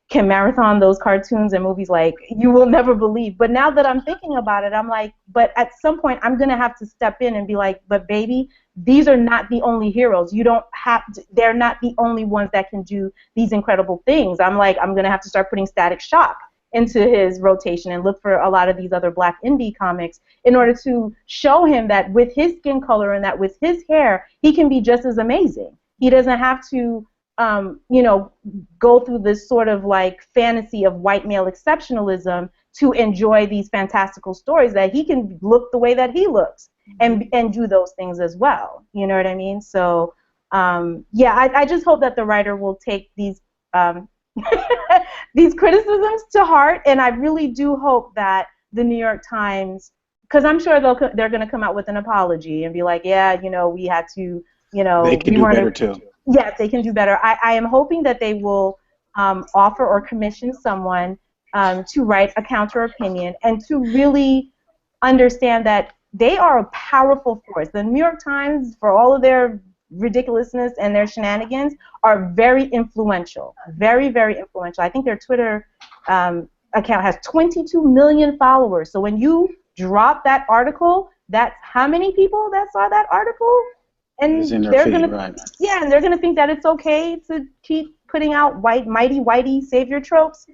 can marathon those cartoons and movies like you will never believe. But now that I'm thinking about it, I'm like, but at some point I'm going to have to step in and be like, but baby, these are not the only heroes. You don't have to, they're not the only ones that can do these incredible things. I'm going to have to start putting Static Shock into his rotation and look for a lot of these other black indie comics in order to show him that with his skin color and that with his hair, he can be just as amazing. He doesn't have to, go through this sort of like fantasy of white male exceptionalism to enjoy these fantastical stories, that he can look the way that he looks and do those things as well. You know what I mean? So, I just hope that the writer will take these these criticisms to heart, and I really do hope that the New York Times, because I'm sure they're going to come out with an apology and be like, yeah, we had to, they can do better too. Yes, they can do better. I am hoping that they will offer or commission someone to write a counter opinion and to really understand that they are a powerful force. The New York Times, for all of their ridiculousness and their shenanigans, are very influential, very, very influential. I think their Twitter account has 22 million followers. So when you drop that article, that's how many people that saw that article? And they're gonna think that it's okay to keep putting out mighty whitey savior tropes.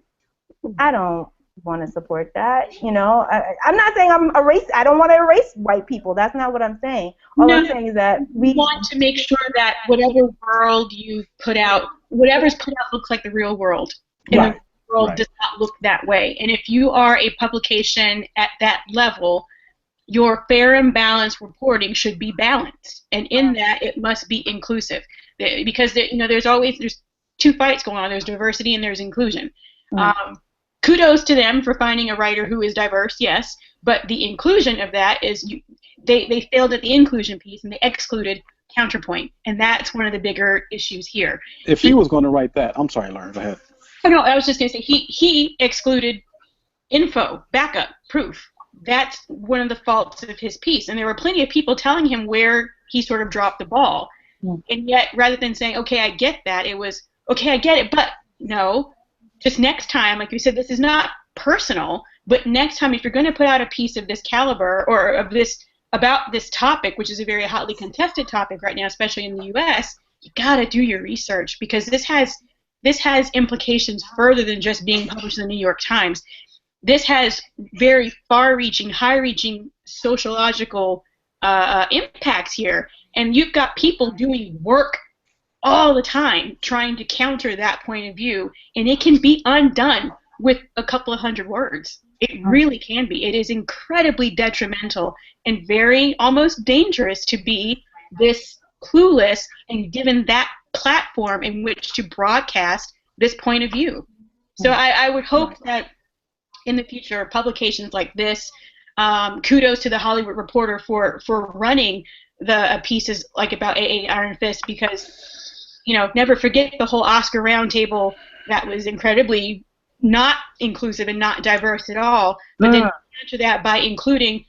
I don't want to support that. I'm not saying I'm I don't want to erase white people. That's not what I'm saying. All I'm saying is that we want to make sure that whatever world you put out, whatever's put out looks like the real world. And the world does not look that way. And if you are a publication at that level, your fair and balanced reporting should be balanced, and in that it must be inclusive, because there's two fights going on. There's diversity and there's inclusion. Kudos to them for finding a writer who is diverse, yes, but the inclusion of that is they failed at the inclusion piece and they excluded counterpoint, and that's one of the bigger issues here. If he was going to write that, I'm sorry, Lauren, go ahead. Oh, no, I was just going to say he excluded info, backup, proof. That's one of the faults of his piece, and there were plenty of people telling him where he sort of dropped the ball, and yet rather than saying, okay, I get that, it was, okay, I get it, but no, just next time, like you said, this is not personal, but next time if you're going to put out a piece of this caliber or of this about this topic, which is a very hotly contested topic right now, especially in the U.S., you got to do your research, because this has implications further than just being published in the New York Times. This has very far-reaching, high-reaching sociological impacts here, and you've got people doing work all the time trying to counter that point of view, and it can be undone with a couple of hundred words. It really can be. It is incredibly detrimental and very almost dangerous to be this clueless and given that platform in which to broadcast this point of view. So I would hope that in the future, publications like this, kudos to the Hollywood Reporter for running the pieces like about AA Iron Fist, because, never forget the whole Oscar roundtable that was incredibly not inclusive and not diverse at all, but then counter that by including,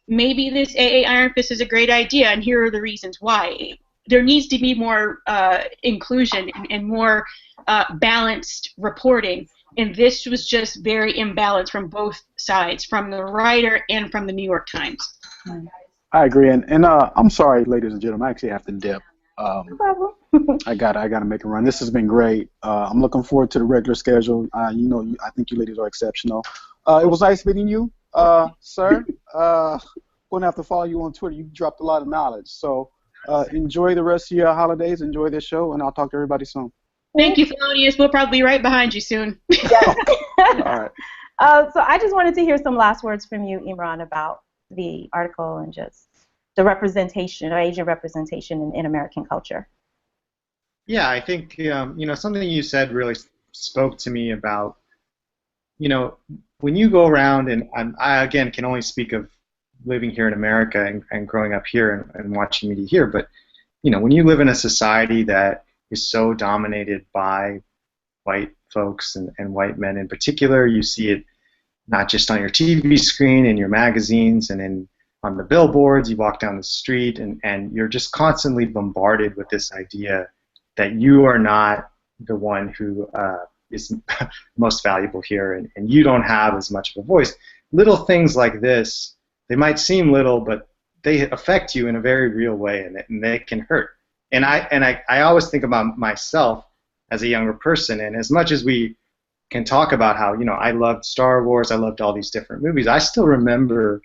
maybe this AA Iron Fist is a great idea, and here are the reasons why. There needs to be more inclusion and more balanced reporting. And this was just very imbalanced from both sides, from the writer and from the New York Times. I agree, and I'm sorry, ladies and gentlemen, I actually have to dip. No problem. I gotta make a run. This has been great. I'm looking forward to the regular schedule. I think you ladies are exceptional. It was nice meeting you, sir. Gonna have to follow you on Twitter. You dropped a lot of knowledge. So enjoy the rest of your holidays. Enjoy this show, and I'll talk to everybody soon. Thank you, Thelonious. We'll probably be right behind you soon. Yes. All right. So I just wanted to hear some last words from you, Imran, about the article and just the representation, or Asian representation in American culture. Yeah, I think something you said really spoke to me about, when you go around, and I again can only speak of living here in America and growing up here and watching media here, but when you live in a society that is so dominated by white folks and white men in particular, you see it not just on your TV screen, in your magazines, and on the billboards, you walk down the street, and you're just constantly bombarded with this idea that you are not the one who is most valuable here, and you don't have as much of a voice. Little things like this, they might seem little, but they affect you in a very real way, and they can hurt. And I always think about myself as a younger person, and as much as we can talk about how, you know, I loved Star Wars, I loved all these different movies, I still remember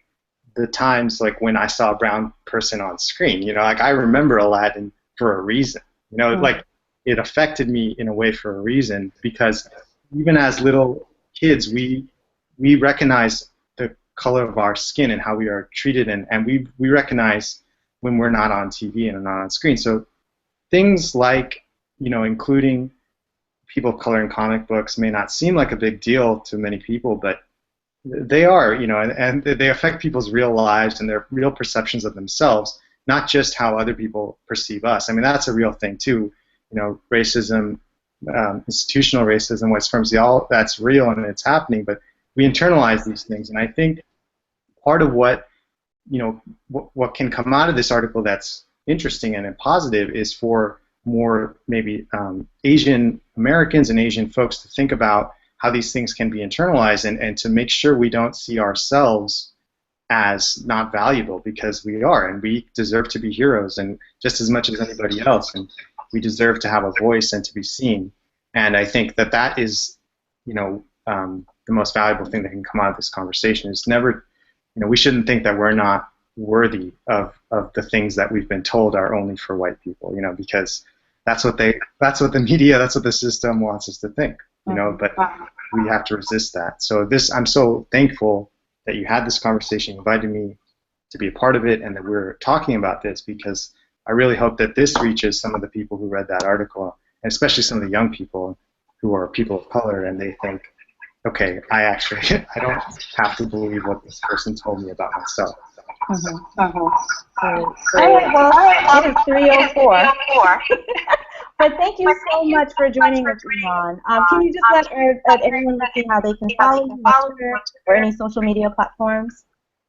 the times like when I saw a brown person on screen. You know, like I remember Aladdin for a reason. You know, like it affected me in a way for a reason, because even as little kids, we recognize the color of our skin and how we are treated, and we recognize when we're not on TV and not on screen. So things like, you know, including people of color in comic books may not seem like a big deal to many people, but they are, you know, and they affect people's real lives and their real perceptions of themselves, not just how other people perceive us. I mean, that's a real thing too. You know, racism, institutional racism, white supremacy, all that's real and it's happening, but we internalize these things. And I think part of what, you know, what can come out of this article that's interesting and positive is for more maybe Asian Americans and Asian folks to think about how these things can be internalized, and to make sure we don't see ourselves as not valuable, because we are, and we deserve to be heroes, and just as much as anybody else, and we deserve to have a voice and to be seen. And I think that that is, you know, the most valuable thing that can come out of this conversation. Is never, you know, we shouldn't think that we're not worthy of the things that we've been told are only for white people, you know, because that's what the media, that's what the system wants us to think, you know, but we have to resist that. So I'm so thankful that you had this conversation, invited me to be a part of it, and that we're talking about this, because I really hope that this reaches some of the people who read that article, and especially some of the young people who are people of color, and they think, okay, I don't have to believe what this person told me about myself. All right, well, it is 3:04. But thank you so much for joining us, Imran. Can you just let everyone see how they can follow you on Twitter or any social media platforms?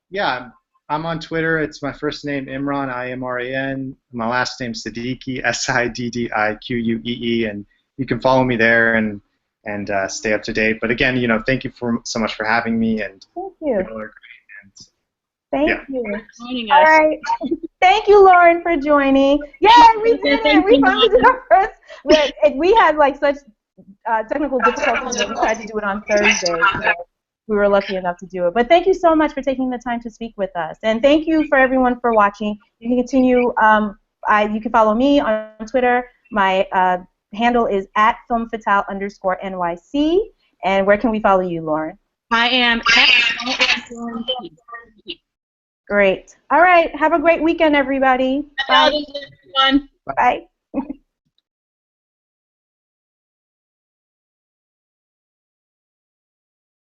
Yeah, I'm on Twitter. It's my first name, Imran, I-M-R-A-N. My last name, Siddique, S-I-D-D-I-Q-U-E-E. And you can follow me there and stay up to date. But again, you know, thank you so much for having me. And thank you. Thank you for joining us. All right. Thank you, Lauren, for joining. Yeah, we did it. We finally did our first. We had like such technical difficulties that we tried to do it on Thursday. So we were lucky enough to do it. But thank you so much for taking the time to speak with us. And thank you for everyone for watching. You can continue. You can follow me on Twitter. My handle is @filmfatale_NYC. And where can we follow you, Lauren? I am Great. All right. Have a great weekend, everybody. Bye. Bye. Bye.